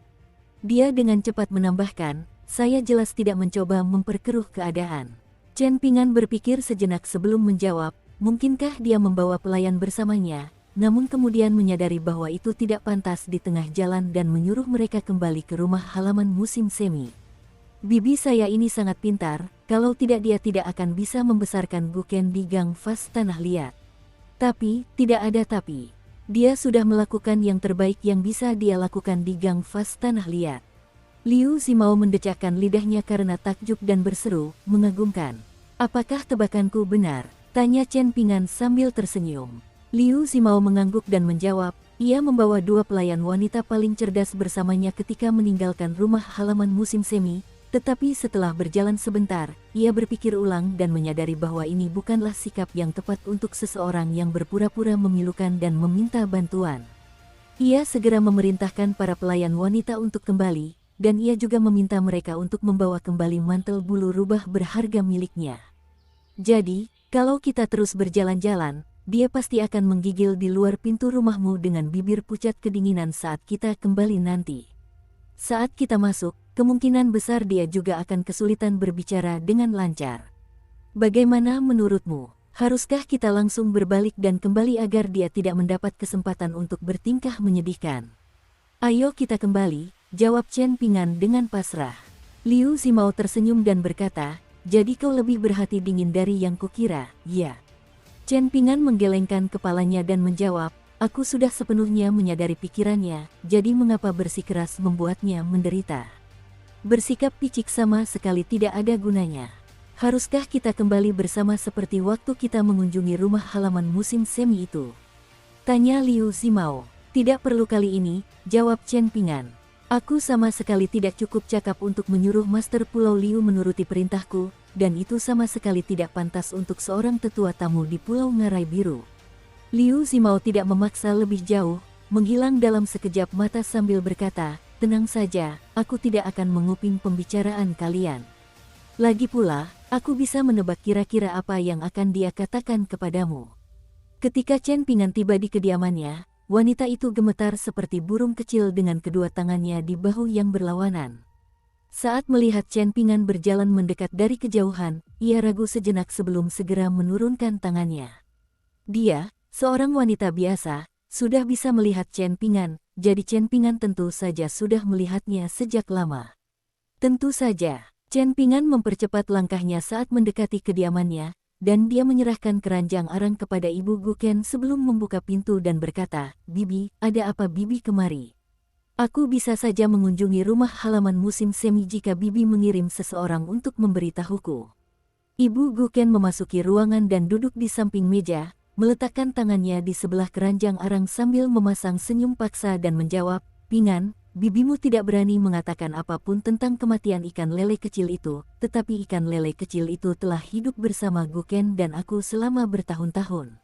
Speaker 1: Dia dengan cepat menambahkan, "Saya jelas tidak mencoba memperkeruh keadaan." Chen Ping'an berpikir sejenak sebelum menjawab, mungkinkah dia membawa pelayan bersamanya, namun kemudian menyadari bahwa itu tidak pantas di tengah jalan dan menyuruh mereka kembali ke rumah halaman musim semi. "Bibi saya ini sangat pintar, kalau tidak dia tidak akan bisa membesarkan Guken di gang Fas Tanah Liat. Tapi, tidak ada tapi. Dia sudah melakukan yang terbaik yang bisa dia lakukan di gang Fas Tanah Liat." Liu Zimao mendecakkan lidahnya karena takjub dan berseru, mengagumkan. "Apakah tebakanku benar?" tanya Chen Ping'an sambil tersenyum. Liu Zimao mengangguk dan menjawab, ia membawa dua pelayan wanita paling cerdas bersamanya ketika meninggalkan rumah halaman musim semi, tetapi setelah berjalan sebentar, ia berpikir ulang dan menyadari bahwa ini bukanlah sikap yang tepat untuk seseorang yang berpura-pura memilukan dan meminta bantuan. Ia segera memerintahkan para pelayan wanita untuk kembali, dan ia juga meminta mereka untuk membawa kembali mantel bulu rubah berharga miliknya. Jadi, kalau kita terus berjalan-jalan, dia pasti akan menggigil di luar pintu rumahmu dengan bibir pucat kedinginan saat kita kembali nanti. Saat kita masuk, kemungkinan besar dia juga akan kesulitan berbicara dengan lancar. Bagaimana menurutmu? Haruskah kita langsung berbalik dan kembali agar dia tidak mendapat kesempatan untuk bertingkah menyedihkan? Ayo kita kembali, jawab Chen Pingan dengan pasrah. Liu Zimao tersenyum dan berkata, jadi kau lebih berhati dingin dari yang kukira, ya. Chen Pingan menggelengkan kepalanya dan menjawab, aku sudah sepenuhnya menyadari pikirannya, jadi mengapa bersikeras membuatnya menderita? Bersikap picik sama sekali tidak ada gunanya. Haruskah kita kembali bersama seperti waktu kita mengunjungi rumah halaman musim semi itu? Tanya Liu Zimao. Tidak perlu kali ini, jawab Chen Pingan. Aku sama sekali tidak cukup cakap untuk menyuruh Master Pulau Liu menuruti perintahku, dan itu sama sekali tidak pantas untuk seorang tetua tamu di Pulau Ngarai Biru. Liu Zimao tidak memaksa lebih jauh, menghilang dalam sekejap mata sambil berkata, tenang saja, aku tidak akan menguping pembicaraan kalian. Lagi pula, aku bisa menebak kira-kira apa yang akan dia katakan kepadamu. Ketika Chen Pingan tiba di kediamannya, wanita itu gemetar seperti burung kecil dengan kedua tangannya di bahu yang berlawanan. Saat melihat Chen Pingan berjalan mendekat dari kejauhan, ia ragu sejenak sebelum segera menurunkan tangannya. Dia, seorang wanita biasa, sudah bisa melihat Chen Pingan, jadi Chen Pingan tentu saja sudah melihatnya sejak lama. Tentu saja, Chen Pingan mempercepat langkahnya saat mendekati kediamannya, dan dia menyerahkan keranjang arang kepada Ibu Guken sebelum membuka pintu dan berkata, Bibi, ada apa Bibi kemari? Aku bisa saja mengunjungi rumah halaman musim semi jika Bibi mengirim seseorang untuk memberitahuku. Ibu Guken memasuki ruangan dan duduk di samping meja, meletakkan tangannya di sebelah keranjang arang sambil memasang senyum paksa dan menjawab, Pingan, bibimu tidak berani mengatakan apapun tentang kematian ikan lele kecil itu, tetapi ikan lele kecil itu telah hidup bersama Guken dan aku selama bertahun-tahun.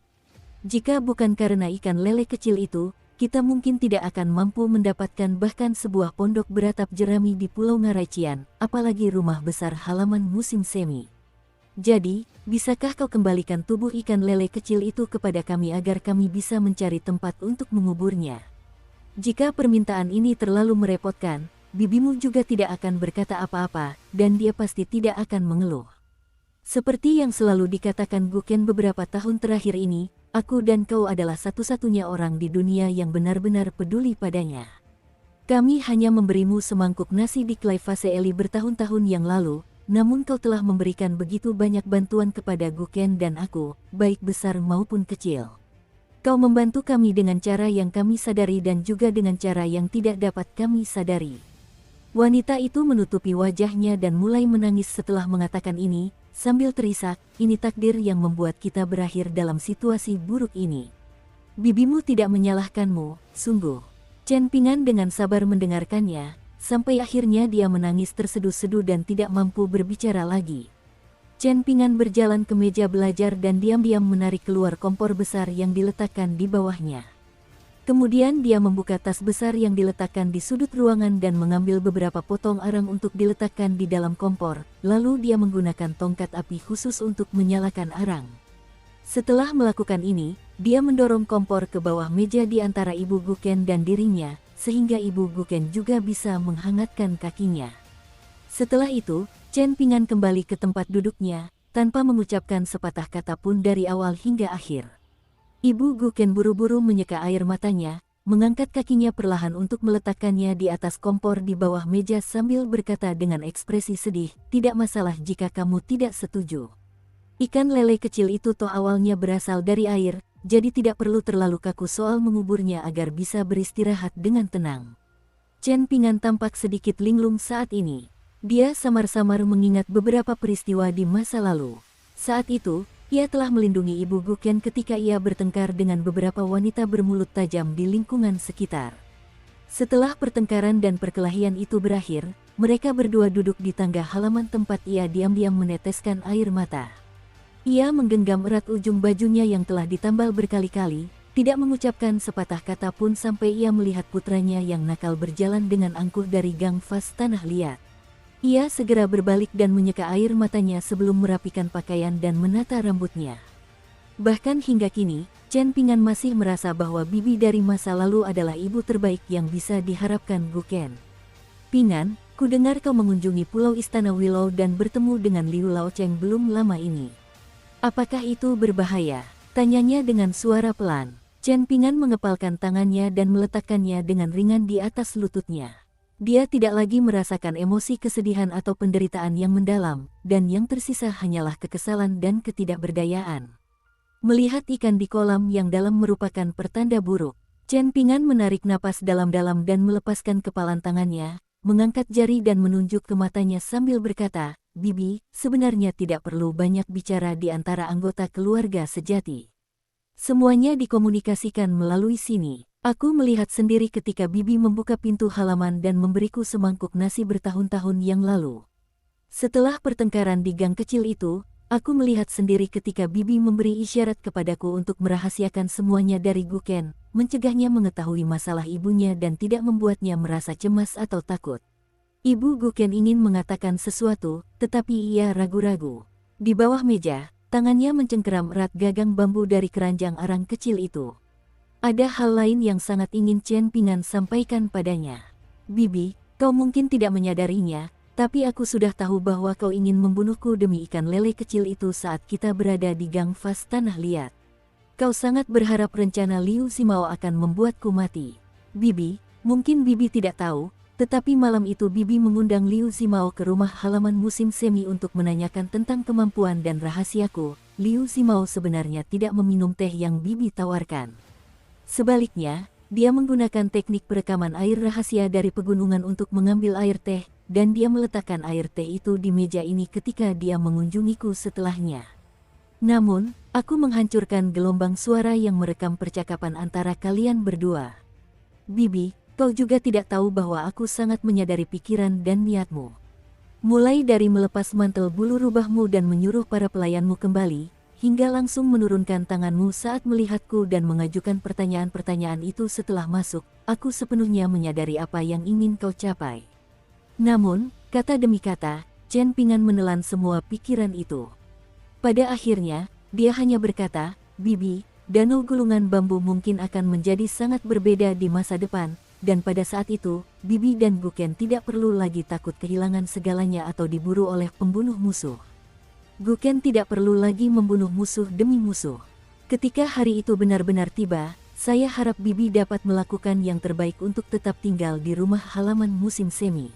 Speaker 1: Jika bukan karena ikan lele kecil itu, kita mungkin tidak akan mampu mendapatkan bahkan sebuah pondok beratap jerami di Pulau Ngaraician, apalagi rumah besar halaman musim semi. Jadi, bisakah kau kembalikan tubuh ikan lele kecil itu kepada kami agar kami bisa mencari tempat untuk menguburnya? Jika permintaan ini terlalu merepotkan, bibimu juga tidak akan berkata apa-apa, dan dia pasti tidak akan mengeluh. Seperti yang selalu dikatakan Guken beberapa tahun terakhir ini, aku dan kau adalah satu-satunya orang di dunia yang benar-benar peduli padanya. Kami hanya memberimu semangkuk nasi di Clivase Eli bertahun-tahun yang lalu, namun kau telah memberikan begitu banyak bantuan kepada Guken dan aku, baik besar maupun kecil. Kau membantu kami dengan cara yang kami sadari dan juga dengan cara yang tidak dapat kami sadari. Wanita itu menutupi wajahnya dan mulai menangis setelah mengatakan ini, sambil terisak, ini takdir yang membuat kita berakhir dalam situasi buruk ini. Bibimu tidak menyalahkanmu, sungguh. Chen Pingan dengan sabar mendengarkannya, sampai akhirnya dia menangis terseduh-seduh dan tidak mampu berbicara lagi. Chen Pingan berjalan ke meja belajar dan diam-diam menarik keluar kompor besar yang diletakkan di bawahnya. Kemudian dia membuka tas besar yang diletakkan di sudut ruangan dan mengambil beberapa potong arang untuk diletakkan di dalam kompor, lalu dia menggunakan tongkat api khusus untuk menyalakan arang. Setelah melakukan ini, dia mendorong kompor ke bawah meja di antara Ibu Guken dan dirinya, sehingga Ibu Guken juga bisa menghangatkan kakinya. Setelah itu, Chen Pingan kembali ke tempat duduknya, tanpa mengucapkan sepatah kata pun dari awal hingga akhir. Ibu Guken buru-buru menyeka air matanya, mengangkat kakinya perlahan untuk meletakkannya di atas kompor di bawah meja sambil berkata dengan ekspresi sedih, tidak masalah jika kamu tidak setuju. Ikan lele kecil itu toh awalnya berasal dari air, jadi tidak perlu terlalu kaku soal menguburnya agar bisa beristirahat dengan tenang. Chen Pingan tampak sedikit linglung saat ini. Dia samar-samar mengingat beberapa peristiwa di masa lalu. Saat itu, Ia telah melindungi Ibu Guken ketika ia bertengkar dengan beberapa wanita bermulut tajam di lingkungan sekitar. Setelah pertengkaran dan perkelahian itu berakhir, mereka berdua duduk di tangga halaman tempat ia diam-diam meneteskan air mata. Ia menggenggam erat ujung bajunya yang telah ditambal berkali-kali, tidak mengucapkan sepatah kata pun sampai ia melihat putranya yang nakal berjalan dengan angkuh dari gang Fas Tanah Liat. Ia segera berbalik dan menyeka air matanya sebelum merapikan pakaian dan menata rambutnya. Bahkan hingga kini, Chen Pingan masih merasa bahwa bibi dari masa lalu adalah ibu terbaik yang bisa diharapkan Guken. Pingan, ku dengar kau mengunjungi Pulau Istana Willow dan bertemu dengan Liu Lao Cheng belum lama ini. Apakah itu berbahaya? Tanyanya dengan suara pelan. Chen Pingan mengepalkan tangannya dan meletakkannya dengan ringan di atas lututnya. Dia tidak lagi merasakan emosi kesedihan atau penderitaan yang mendalam, dan yang tersisa hanyalah kekesalan dan ketidakberdayaan. Melihat ikan di kolam yang dalam merupakan pertanda buruk, Chen Pingan menarik napas dalam-dalam dan melepaskan kepalan tangannya, mengangkat jari dan menunjuk ke matanya sambil berkata, "Bibi, sebenarnya tidak perlu banyak bicara di antara anggota keluarga sejati. Semuanya dikomunikasikan melalui sini. Aku melihat sendiri ketika Bibi membuka pintu halaman dan memberiku semangkuk nasi bertahun-tahun yang lalu. Setelah pertengkaran di gang kecil itu, aku melihat sendiri ketika Bibi memberi isyarat kepadaku untuk merahasiakan semuanya dari Guken, mencegahnya mengetahui masalah ibunya dan tidak membuatnya merasa cemas atau takut. Ibu Guken ingin mengatakan sesuatu, tetapi ia ragu-ragu. Di bawah meja, tangannya mencengkeram erat gagang bambu dari keranjang arang kecil itu. Ada hal lain yang sangat ingin Chen Pingan sampaikan padanya. Bibi, kau mungkin tidak menyadarinya, tapi aku sudah tahu bahwa kau ingin membunuhku demi ikan lele kecil itu saat kita berada di gang Fas Tanah Liat. Kau sangat berharap rencana Liu Simao akan membuatku mati. Bibi, mungkin Bibi tidak tahu, tetapi malam itu Bibi mengundang Liu Simao ke rumah halaman musim semi untuk menanyakan tentang kemampuan dan rahasiaku. Liu Simao sebenarnya tidak meminum teh yang Bibi tawarkan. Sebaliknya, dia menggunakan teknik perekaman air rahasia dari pegunungan untuk mengambil air teh, dan dia meletakkan air teh itu di meja ini ketika dia mengunjungiku setelahnya. Namun, aku menghancurkan gelombang suara yang merekam percakapan antara kalian berdua. Bibi, kau juga tidak tahu bahwa aku sangat menyadari pikiran dan niatmu. Mulai dari melepas mantel bulu rubahmu dan menyuruh para pelayanmu kembali, hingga langsung menurunkan tanganmu saat melihatku dan mengajukan pertanyaan-pertanyaan itu setelah masuk, aku sepenuhnya menyadari apa yang ingin kau capai. Namun, kata demi kata, Chen Pingan menelan semua pikiran itu. Pada akhirnya, dia hanya berkata, "Bibi, danau gulungan bambu mungkin akan menjadi sangat berbeda di masa depan, dan pada saat itu, Bibi dan Guken tidak perlu lagi takut kehilangan segalanya atau diburu oleh pembunuh musuh. Guken tidak perlu lagi membunuh musuh demi musuh. Ketika hari itu benar-benar tiba, saya harap Bibi dapat melakukan yang terbaik untuk tetap tinggal di rumah halaman musim semi."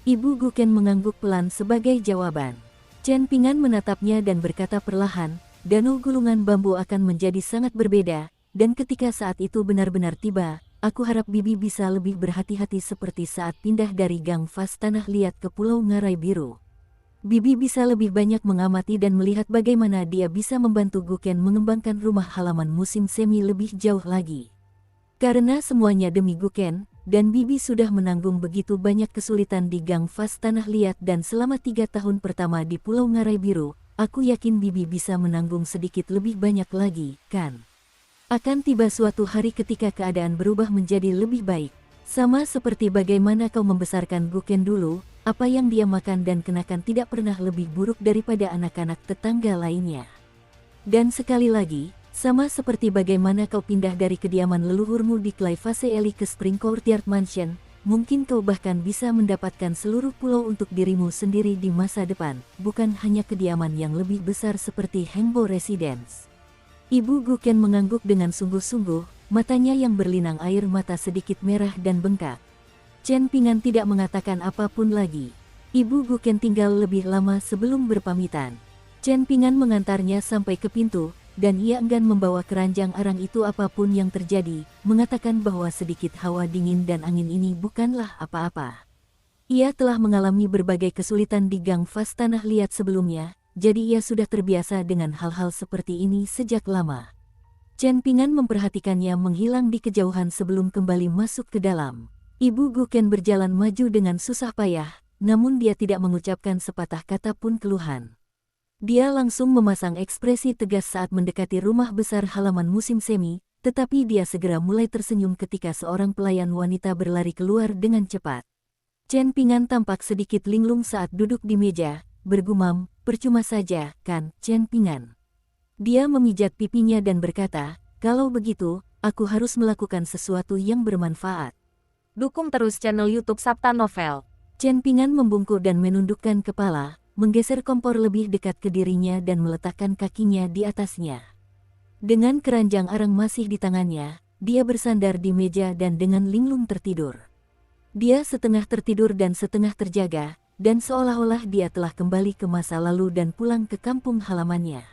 Speaker 1: Ibu Guken mengangguk pelan sebagai jawaban. Chen Pingan menatapnya dan berkata perlahan, "Danau gulungan bambu akan menjadi sangat berbeda, dan ketika saat itu benar-benar tiba, aku harap Bibi bisa lebih berhati-hati seperti saat pindah dari gang Fas Tanah Liat ke Pulau Ngarai Biru. Bibi bisa lebih banyak mengamati dan melihat bagaimana dia bisa membantu Guken mengembangkan rumah halaman musim semi lebih jauh lagi. Karena semuanya demi Guken, dan Bibi sudah menanggung begitu banyak kesulitan di gang Fas Tanah Liat dan selama 3 tahun pertama di Pulau Ngarai Biru, aku yakin Bibi bisa menanggung sedikit lebih banyak lagi, kan? Akan tiba suatu hari ketika keadaan berubah menjadi lebih baik. Sama seperti bagaimana kau membesarkan Guken dulu, apa yang dia makan dan kenakan tidak pernah lebih buruk daripada anak-anak tetangga lainnya. Dan sekali lagi, sama seperti bagaimana kau pindah dari kediaman leluhurmu di Clivase Eli ke Spring Courtyard Mansion, mungkin kau bahkan bisa mendapatkan seluruh pulau untuk dirimu sendiri di masa depan, bukan hanya kediaman yang lebih besar seperti Hengbo Residence." Ibu Guken mengangguk dengan sungguh-sungguh, matanya yang berlinang air mata sedikit merah dan bengkak. Chen Pingan tidak mengatakan apapun lagi. Ibu Guken tinggal lebih lama sebelum berpamitan. Chen Pingan mengantarnya sampai ke pintu, dan ia enggan membawa keranjang arang itu apapun yang terjadi, mengatakan bahwa sedikit hawa dingin dan angin ini bukanlah apa-apa. Ia telah mengalami berbagai kesulitan di gang Fas Tanah Liat sebelumnya, jadi ia sudah terbiasa dengan hal-hal seperti ini sejak lama. Chen Pingan memperhatikannya menghilang di kejauhan sebelum kembali masuk ke dalam. Ibu Guken berjalan maju dengan susah payah, namun dia tidak mengucapkan sepatah kata pun keluhan. Dia langsung memasang ekspresi tegas saat mendekati rumah besar halaman musim semi, tetapi dia segera mulai tersenyum ketika seorang pelayan wanita berlari keluar dengan cepat. Chen Pingan tampak sedikit linglung saat duduk di meja, bergumam, "Percuma saja, kan, Chen Pingan." Dia memijat pipinya dan berkata, "Kalau begitu, aku harus melakukan sesuatu yang bermanfaat."
Speaker 2: Dukung terus channel YouTube Sabta Novel.
Speaker 1: Chen Pingan membungkuk dan menundukkan kepala, menggeser kompor lebih dekat ke dirinya dan meletakkan kakinya di atasnya. Dengan keranjang arang masih di tangannya, dia bersandar di meja dan dengan linglung tertidur. Dia setengah tertidur dan setengah terjaga, dan seolah-olah dia telah kembali ke masa lalu dan pulang ke kampung halamannya.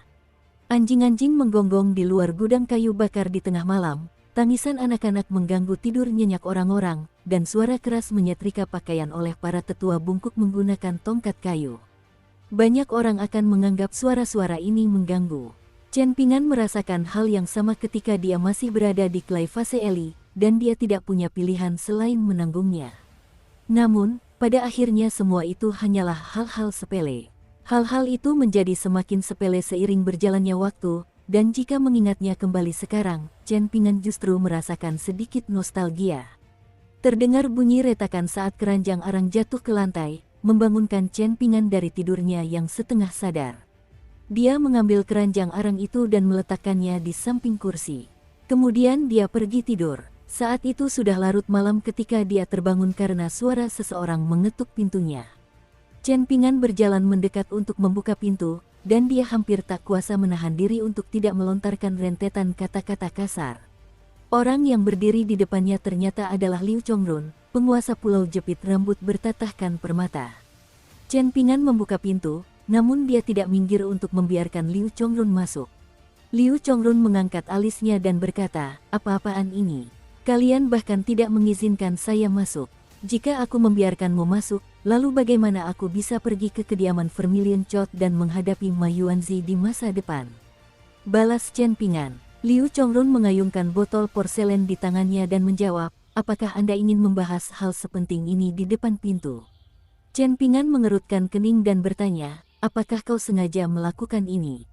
Speaker 1: Anjing-anjing menggonggong di luar gudang kayu bakar di tengah malam, tangisan anak-anak mengganggu tidur nyenyak orang-orang, dan suara keras menyetrika pakaian oleh para tetua bungkuk menggunakan tongkat kayu. Banyak orang akan menganggap suara-suara ini mengganggu. Chen Pingan merasakan hal yang sama ketika dia masih berada di Clay Fase Eli, dan dia tidak punya pilihan selain menanggungnya. Namun, pada akhirnya semua itu hanyalah hal-hal sepele. Hal-hal itu menjadi semakin sepele seiring berjalannya waktu, dan jika mengingatnya kembali sekarang, Chen Pingan justru merasakan sedikit nostalgia. Terdengar bunyi retakan saat keranjang arang jatuh ke lantai, membangunkan Chen Pingan dari tidurnya yang setengah sadar. Dia mengambil keranjang arang itu dan meletakkannya di samping kursi. Kemudian dia pergi tidur. Saat itu sudah larut malam ketika dia terbangun karena suara seseorang mengetuk pintunya. Chen Pingan berjalan mendekat untuk membuka pintu, dan dia hampir tak kuasa menahan diri untuk tidak melontarkan rentetan kata-kata kasar. Orang yang berdiri di depannya ternyata adalah Liu Chongrun, penguasa pulau jepit rambut bertatahkan permata. Chen Pingan membuka pintu, namun dia tidak minggir untuk membiarkan Liu Chongrun masuk. Liu Chongrun mengangkat alisnya dan berkata, "Apa-apaan ini? Kalian bahkan tidak mengizinkan saya masuk. Jika aku membiarkanmu masuk, lalu bagaimana aku bisa pergi ke kediaman Vermilion Chot dan menghadapi Ma Yuanzi di masa depan?" Balas Chen Pingan. Liu Chongrun mengayunkan botol porselen di tangannya dan menjawab, "Apakah Anda ingin membahas hal sepenting ini di depan pintu?" Chen Pingan mengerutkan kening dan bertanya, "Apakah kau sengaja melakukan ini?"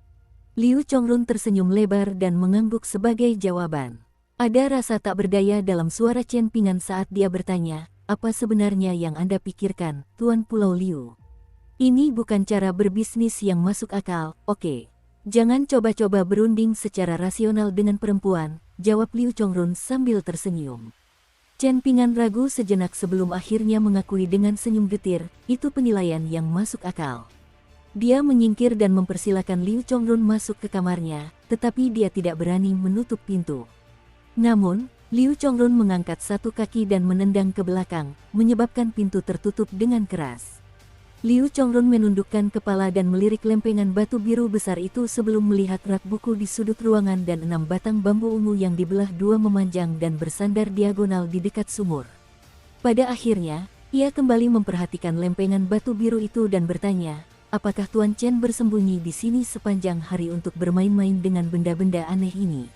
Speaker 1: Liu Chongrun tersenyum lebar dan mengangguk sebagai jawaban. Ada rasa tak berdaya dalam suara Chen Pingan saat dia bertanya, "Apa sebenarnya yang Anda pikirkan, Tuan Pulau Liu? Ini bukan cara berbisnis yang masuk akal, oke? Jangan coba-coba berunding secara rasional dengan perempuan," jawab Liu Chongrun sambil tersenyum. Chen Pingan ragu sejenak sebelum akhirnya mengakui dengan senyum getir, "Itu penilaian yang masuk akal." Dia menyingkir dan mempersilakan Liu Chongrun masuk ke kamarnya, tetapi dia tidak berani menutup pintu. Namun, Liu Chongrun mengangkat satu kaki dan menendang ke belakang, menyebabkan pintu tertutup dengan keras. Liu Chongrun menundukkan kepala dan melirik lempengan batu biru besar itu sebelum melihat rak buku di sudut ruangan dan 6 batang bambu ungu yang dibelah dua memanjang dan bersandar diagonal di dekat sumur. Pada akhirnya, ia kembali memperhatikan lempengan batu biru itu dan bertanya, "Apakah Tuan Chen bersembunyi di sini sepanjang hari untuk bermain-main dengan benda-benda aneh ini?"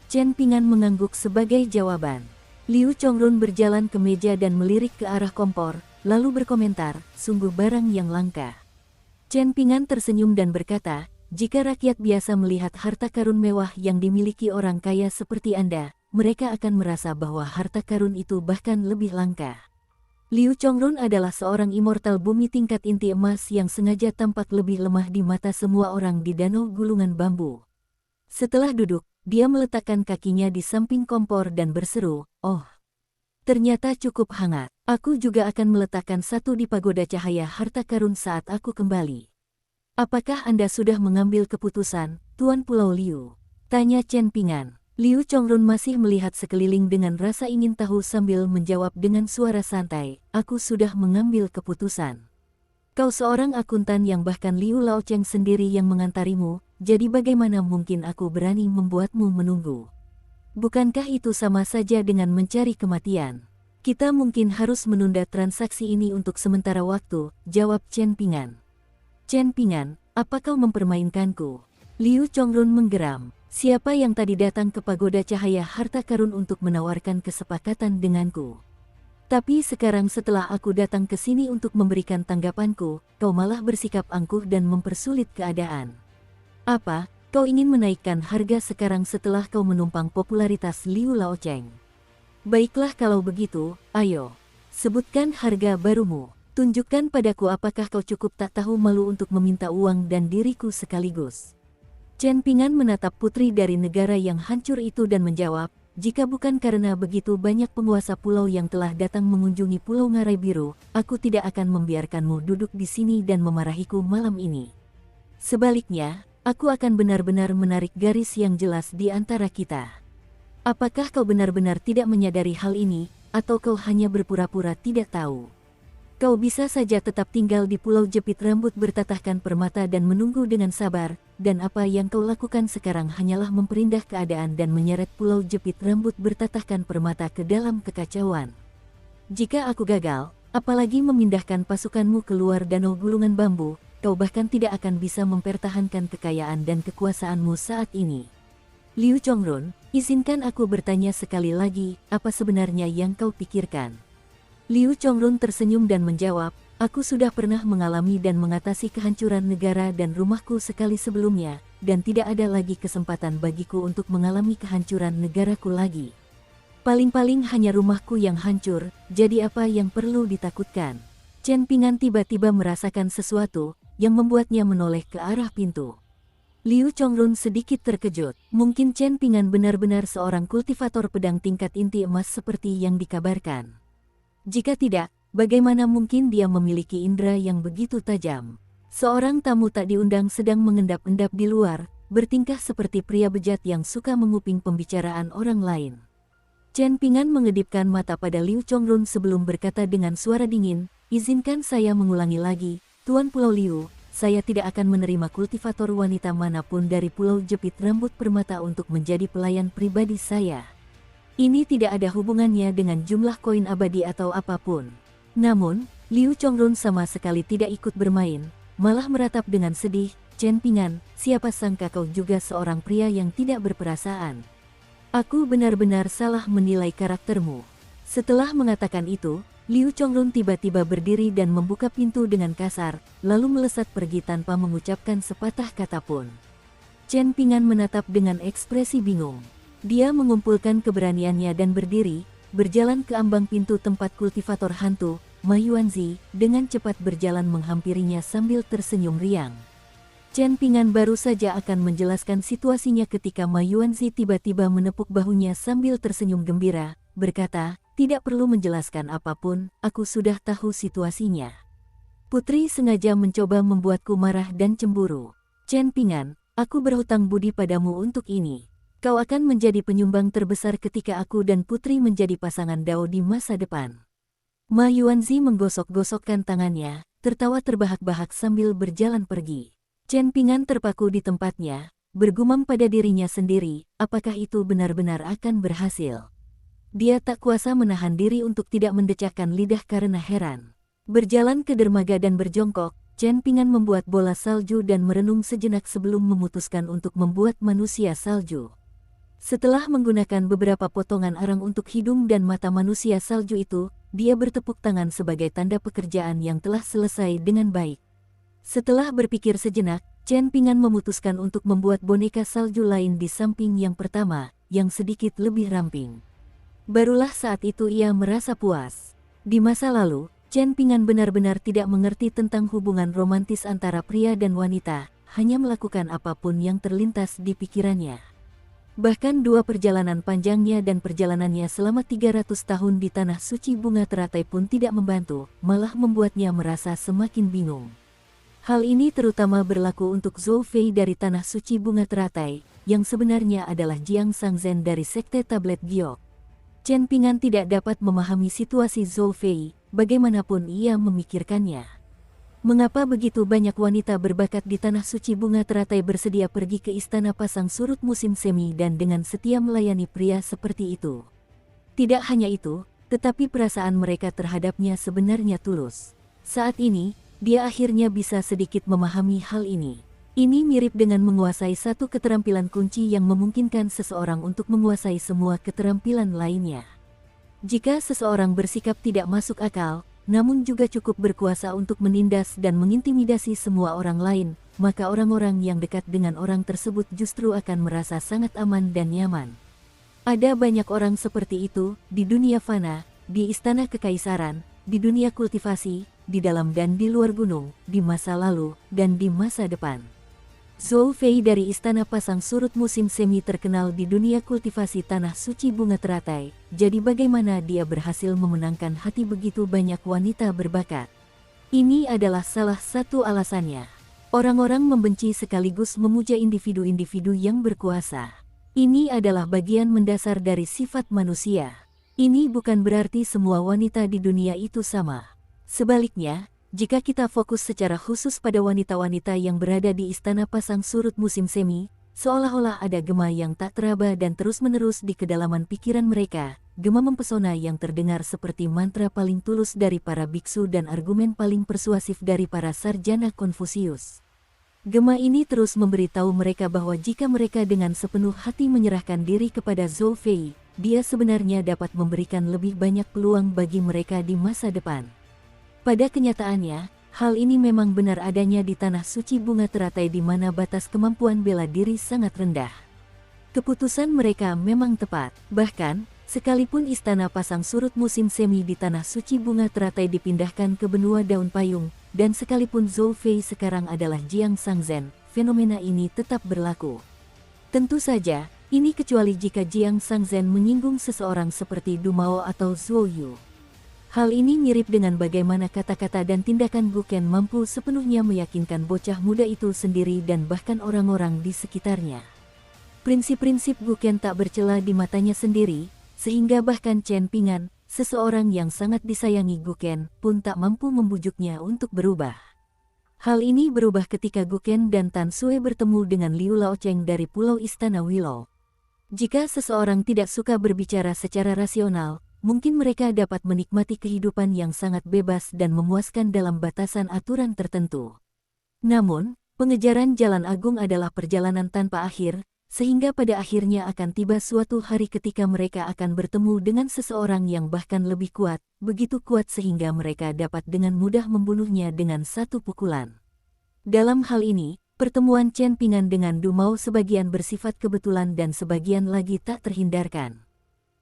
Speaker 1: Chen Pingan mengangguk sebagai jawaban. Liu Chongrun berjalan ke meja dan melirik ke arah kompor, lalu berkomentar, "Sungguh barang yang langka." Chen Pingan tersenyum dan berkata, "Jika rakyat biasa melihat harta karun mewah yang dimiliki orang kaya seperti Anda, mereka akan merasa bahwa harta karun itu bahkan lebih langka." Liu Chongrun adalah seorang immortal bumi tingkat inti emas yang sengaja tampak lebih lemah di mata semua orang di danau gulungan bambu. Setelah duduk, dia meletakkan kakinya di samping kompor dan berseru, "Oh, ternyata cukup hangat. Aku juga akan meletakkan satu di pagoda cahaya harta karun saat aku kembali." "Apakah Anda sudah mengambil keputusan, Tuan Pulau Liu?" tanya Chen Pingan. Liu Chongrun masih melihat sekeliling dengan rasa ingin tahu sambil menjawab dengan suara santai, "Aku sudah mengambil keputusan. Kau seorang akuntan yang bahkan Liu Laocheng sendiri yang mengantarimu, jadi bagaimana mungkin aku berani membuatmu menunggu? Bukankah itu sama saja dengan mencari kematian? Kita mungkin harus menunda transaksi ini untuk sementara waktu," jawab Chen Pingan. "Chen Pingan, Apa kau mempermainkanku? Liu Chongrun menggeram. Siapa yang tadi datang ke pagoda cahaya harta karun untuk menawarkan kesepakatan denganku? Tapi sekarang setelah aku datang ke sini untuk memberikan tanggapanku, kau malah bersikap angkuh dan mempersulit keadaan. Apa, kau ingin menaikkan harga sekarang setelah kau menumpang popularitas Liu Laocheng? Baiklah kalau begitu, ayo. Sebutkan harga barumu. Tunjukkan padaku apakah kau cukup tak tahu malu untuk meminta uang dan diriku sekaligus. Chen Pingan menatap putri dari negara yang hancur itu dan menjawab, jika bukan karena begitu banyak penguasa pulau yang telah datang mengunjungi Pulau Ngarai Biru, aku tidak akan membiarkanmu duduk di sini dan memarahiku malam ini. Sebaliknya, aku akan benar-benar menarik garis yang jelas di antara kita. Apakah kau benar-benar tidak menyadari hal ini, atau kau hanya berpura-pura tidak tahu? Kau bisa saja tetap tinggal di Pulau Jepit Rambut Bertatahkan Permata dan menunggu dengan sabar, dan apa yang kau lakukan sekarang hanyalah memperindah keadaan dan menyeret Pulau Jepit Rambut Bertatahkan Permata ke dalam kekacauan. Jika aku gagal, apalagi memindahkan pasukanmu keluar Danau Gulungan Bambu, kau bahkan tidak akan bisa mempertahankan kekayaan dan kekuasaanmu saat ini. Liu Chongrun, izinkan aku bertanya sekali lagi, apa sebenarnya yang kau pikirkan? Liu Chongrun tersenyum dan menjawab, aku sudah pernah mengalami dan mengatasi kehancuran negara dan rumahku sekali sebelumnya, dan tidak ada lagi kesempatan bagiku untuk mengalami kehancuran negaraku lagi. Paling-paling hanya rumahku yang hancur, jadi apa yang perlu ditakutkan? Chen Pingan tiba-tiba merasakan sesuatu, yang membuatnya menoleh ke arah pintu. Liu Chongrun sedikit terkejut, mungkin Chen Pingan benar-benar seorang kultivator pedang tingkat inti emas seperti yang dikabarkan. Jika tidak, bagaimana mungkin dia memiliki indera yang begitu tajam? Seorang tamu tak diundang sedang mengendap-endap di luar, bertingkah seperti pria bejat yang suka menguping pembicaraan orang lain. Chen Pingan mengedipkan mata pada Liu Chongrun sebelum berkata dengan suara dingin, izinkan saya mengulangi lagi, Tuan Pulau Liu, saya tidak akan menerima kultivator wanita manapun dari Pulau Jepit Rambut Permata untuk menjadi pelayan pribadi saya. Ini tidak ada hubungannya dengan jumlah koin abadi atau apapun. Namun, Liu Chongrun sama sekali tidak ikut bermain, malah meratap dengan sedih, Chen Pingan, siapa sangka kau juga seorang pria yang tidak berperasaan. Aku benar-benar salah menilai karaktermu. Setelah mengatakan itu, Liu Chongrun tiba-tiba berdiri dan membuka pintu dengan kasar, lalu melesat pergi tanpa mengucapkan sepatah kata pun. Chen Pingan menatap dengan ekspresi bingung. Dia mengumpulkan keberaniannya dan berdiri, berjalan ke ambang pintu tempat kultivator hantu, Ma Yuanzi, dengan cepat berjalan menghampirinya sambil tersenyum riang. Chen Pingan baru saja akan menjelaskan situasinya ketika Ma Yuanzi tiba-tiba menepuk bahunya sambil tersenyum gembira, berkata, tidak perlu menjelaskan apapun, aku sudah tahu situasinya. Putri sengaja mencoba membuatku marah dan cemburu. Chen Pingan, aku berhutang budi padamu untuk ini. Kau akan menjadi penyumbang terbesar ketika aku dan Putri menjadi pasangan Dao di masa depan. Ma Yuanzi menggosok-gosokkan tangannya, tertawa terbahak-bahak sambil berjalan pergi. Chen Pingan terpaku di tempatnya, bergumam pada dirinya sendiri, apakah itu benar-benar akan berhasil? Dia tak kuasa menahan diri untuk tidak mendecakkan lidah karena heran. Berjalan ke dermaga dan berjongkok, Chen Pingan membuat bola salju dan merenung sejenak sebelum memutuskan untuk membuat manusia salju. Setelah menggunakan beberapa potongan arang untuk hidung dan mata manusia salju itu, dia bertepuk tangan sebagai tanda pekerjaan yang telah selesai dengan baik. Setelah berpikir sejenak, Chen Pingan memutuskan untuk membuat boneka salju lain di samping yang pertama, yang sedikit lebih ramping. Barulah saat itu ia merasa puas. Di masa lalu, Chen Pingan benar-benar tidak mengerti tentang hubungan romantis antara pria dan wanita, hanya melakukan apapun yang terlintas di pikirannya. Bahkan dua perjalanan panjangnya dan perjalanannya selama 300 tahun di Tanah Suci Bunga Teratai pun tidak membantu, malah membuatnya merasa semakin bingung. Hal ini terutama berlaku untuk Zhou Fei dari Tanah Suci Bunga Teratai, yang sebenarnya adalah Jiang Sangzhen dari Sekte Tablet Giok. Chen Pingan tidak dapat memahami situasi Zhou Fei, bagaimanapun ia memikirkannya. Mengapa begitu banyak wanita berbakat di Tanah Suci Bunga Teratai bersedia pergi ke istana pasang surut musim semi dan dengan setia melayani pria seperti itu? Tidak hanya itu, tetapi perasaan mereka terhadapnya sebenarnya tulus. Saat ini, dia akhirnya bisa sedikit memahami hal ini. Ini mirip dengan menguasai satu keterampilan kunci yang memungkinkan seseorang untuk menguasai semua keterampilan lainnya. Jika seseorang bersikap tidak masuk akal, namun juga cukup berkuasa untuk menindas dan mengintimidasi semua orang lain, maka orang-orang yang dekat dengan orang tersebut justru akan merasa sangat aman dan nyaman. Ada banyak orang seperti itu di dunia fana, di istana kekaisaran, di dunia kultivasi, di dalam dan di luar gunung, di masa lalu, dan di masa depan. Zhou Fei dari Istana Pasang Surut musim semi terkenal di dunia kultivasi tanah suci bunga teratai, jadi bagaimana dia berhasil memenangkan hati begitu banyak wanita berbakat? Ini adalah salah satu alasannya. Orang-orang membenci sekaligus memuja individu-individu yang berkuasa. Ini adalah bagian mendasar dari sifat manusia. Ini bukan berarti semua wanita di dunia itu sama. Sebaliknya, jika kita fokus secara khusus pada wanita-wanita yang berada di Istana Pasang Surut musim semi, seolah-olah ada gema yang tak teraba dan terus-menerus di kedalaman pikiran mereka, gema mempesona yang terdengar seperti mantra paling tulus dari para biksu dan argumen paling persuasif dari para sarjana Konfusius. Gema ini terus memberitahu mereka bahwa jika mereka dengan sepenuh hati menyerahkan diri kepada Zhou Fei, dia sebenarnya dapat memberikan lebih banyak peluang bagi mereka di masa depan. Pada kenyataannya, hal ini memang benar adanya di tanah suci bunga teratai di mana batas kemampuan bela diri sangat rendah. Keputusan mereka memang tepat, bahkan, sekalipun Istana Pasang Surut musim semi di tanah suci bunga teratai dipindahkan ke benua daun payung, dan sekalipun Zhou Fei sekarang adalah Jiang Sangzhen, fenomena ini tetap berlaku. Tentu saja, ini kecuali jika Jiang Sangzhen menyinggung seseorang seperti Du Mao atau Zhou Yu. Hal ini mirip dengan bagaimana kata-kata dan tindakan Guken mampu sepenuhnya meyakinkan bocah muda itu sendiri dan bahkan orang-orang di sekitarnya. Prinsip-prinsip Guken tak bercela di matanya sendiri, sehingga bahkan Chen Pingan, seseorang yang sangat disayangi Guken, pun tak mampu membujuknya untuk berubah. Hal ini berubah ketika Guken dan Tan Sue bertemu dengan Liu Laocheng dari Pulau Istana Willow. Jika seseorang tidak suka berbicara secara rasional, mungkin mereka dapat menikmati kehidupan yang sangat bebas dan memuaskan dalam batasan aturan tertentu. Namun, pengejaran jalan agung adalah perjalanan tanpa akhir, sehingga pada akhirnya akan tiba suatu hari ketika mereka akan bertemu dengan seseorang yang bahkan lebih kuat, begitu kuat sehingga mereka dapat dengan mudah membunuhnya dengan satu pukulan. Dalam hal ini, pertemuan Chen Pingan dengan Du Mao sebagian bersifat kebetulan dan sebagian lagi tak terhindarkan.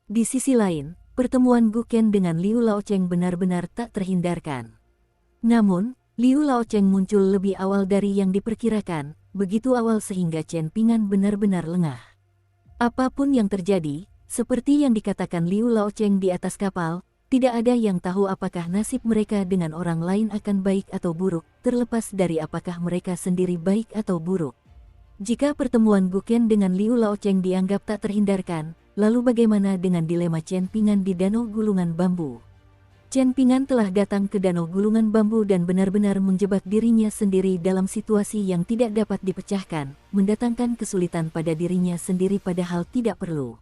Speaker 1: Di sisi lain, pertemuan Guken dengan Liu Laocheng benar-benar tak terhindarkan. Namun, Liu Laocheng muncul lebih awal dari yang diperkirakan, begitu awal sehingga Chen Pingan benar-benar lengah. Apapun yang terjadi, seperti yang dikatakan Liu Laocheng di atas kapal, tidak ada yang tahu apakah nasib mereka dengan orang lain akan baik atau buruk, terlepas dari apakah mereka sendiri baik atau buruk. Jika pertemuan Guken dengan Liu Laocheng dianggap tak terhindarkan, lalu bagaimana dengan dilema Chen Pingan di Danau Gulungan Bambu? Chen Pingan telah datang ke Danau Gulungan Bambu dan benar-benar menjebak dirinya sendiri dalam situasi yang tidak dapat dipecahkan, mendatangkan kesulitan pada dirinya sendiri padahal tidak perlu.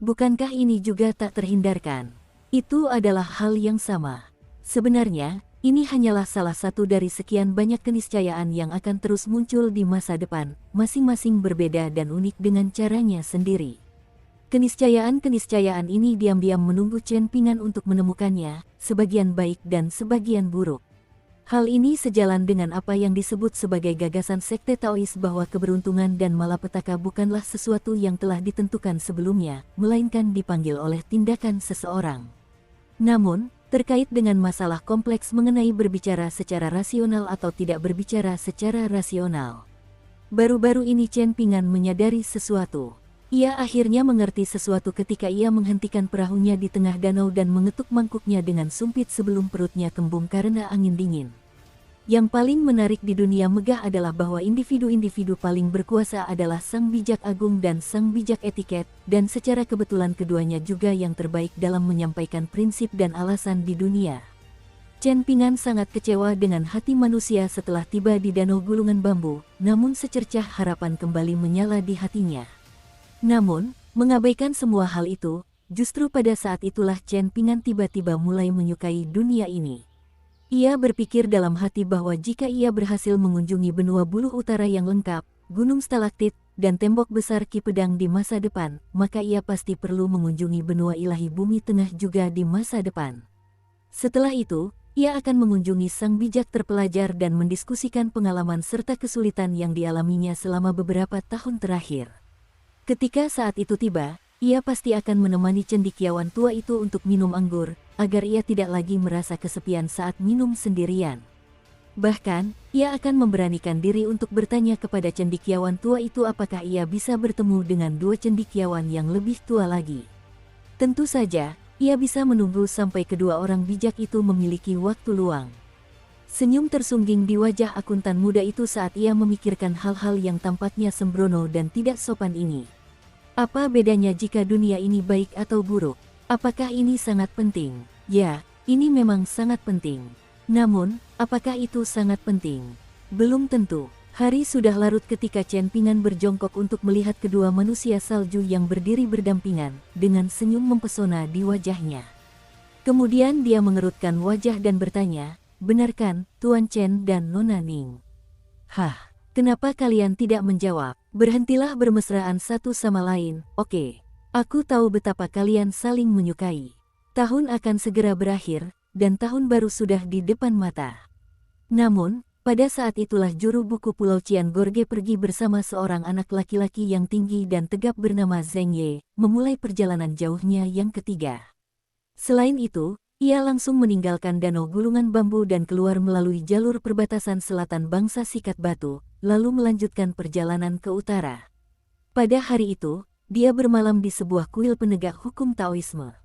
Speaker 1: Bukankah ini juga tak terhindarkan? Itu adalah hal yang sama. Sebenarnya, ini hanyalah salah satu dari sekian banyak keniscayaan yang akan terus muncul di masa depan, masing-masing berbeda dan unik dengan caranya sendiri. Keniscayaan-keniscayaan ini diam-diam menunggu Chen Pingan untuk menemukannya, sebagian baik dan sebagian buruk. Hal ini sejalan dengan apa yang disebut sebagai gagasan sekte Taois bahwa keberuntungan dan malapetaka bukanlah sesuatu yang telah ditentukan sebelumnya, melainkan dipanggil oleh tindakan seseorang. Namun, terkait dengan masalah kompleks mengenai berbicara secara rasional atau tidak berbicara secara rasional, baru-baru ini Chen Pingan menyadari sesuatu. Ia akhirnya mengerti sesuatu ketika ia menghentikan perahunya di tengah danau dan mengetuk mangkuknya dengan sumpit sebelum perutnya kembung karena angin dingin. Yang paling menarik di dunia megah adalah bahwa individu-individu paling berkuasa adalah Sang Bijak Agung dan Sang Bijak Etiket, dan secara kebetulan keduanya juga yang terbaik dalam menyampaikan prinsip dan alasan di dunia. Chen Pingan sangat kecewa dengan hati manusia setelah tiba di Danau Gulungan Bambu, namun secercah harapan kembali menyala di hatinya. Namun, mengabaikan semua hal itu, justru pada saat itulah Chen Pingan tiba-tiba mulai menyukai dunia ini. Ia berpikir dalam hati bahwa jika ia berhasil mengunjungi benua buluh utara yang lengkap, gunung stalaktit, dan tembok besar Ki Pedang di masa depan, maka ia pasti perlu mengunjungi benua ilahi bumi tengah juga di masa depan. Setelah itu, ia akan mengunjungi sang bijak terpelajar dan mendiskusikan pengalaman serta kesulitan yang dialaminya selama beberapa tahun terakhir. Ketika saat itu tiba, ia pasti akan menemani cendekiawan tua itu untuk minum anggur, agar ia tidak lagi merasa kesepian saat minum sendirian. Bahkan, ia akan memberanikan diri untuk bertanya kepada cendekiawan tua itu apakah ia bisa bertemu dengan dua cendekiawan yang lebih tua lagi. Tentu saja, ia bisa menunggu sampai kedua orang bijak itu memiliki waktu luang. Senyum tersungging di wajah akuntan muda itu saat ia memikirkan hal-hal yang tampaknya sembrono dan tidak sopan ini. Apa bedanya jika dunia ini baik atau buruk? Apakah ini sangat penting? Ya, ini memang sangat penting. Namun, apakah itu sangat penting? Belum tentu. Hari sudah larut ketika Chen Pingan berjongkok untuk melihat kedua manusia salju yang berdiri berdampingan, dengan senyum mempesona di wajahnya. Kemudian dia mengerutkan wajah dan bertanya, "Benarkan, Tuan Chen dan Nona Ning?" "Hah, kenapa kalian tidak menjawab? Berhentilah bermesraan satu sama lain, oke? Aku tahu betapa kalian saling menyukai. Tahun akan segera berakhir, dan tahun baru sudah di depan mata." Namun, pada saat itulah juru buku Pulau Cian Gorge pergi bersama seorang anak laki-laki yang tinggi dan tegap bernama Zheng Ye, memulai perjalanan jauhnya yang ketiga. Selain itu, ia langsung meninggalkan danau gulungan bambu dan keluar melalui jalur perbatasan selatan bangsa Sikat Batu, lalu melanjutkan perjalanan ke utara. Pada hari itu, dia bermalam di sebuah kuil penegak hukum Taoisme.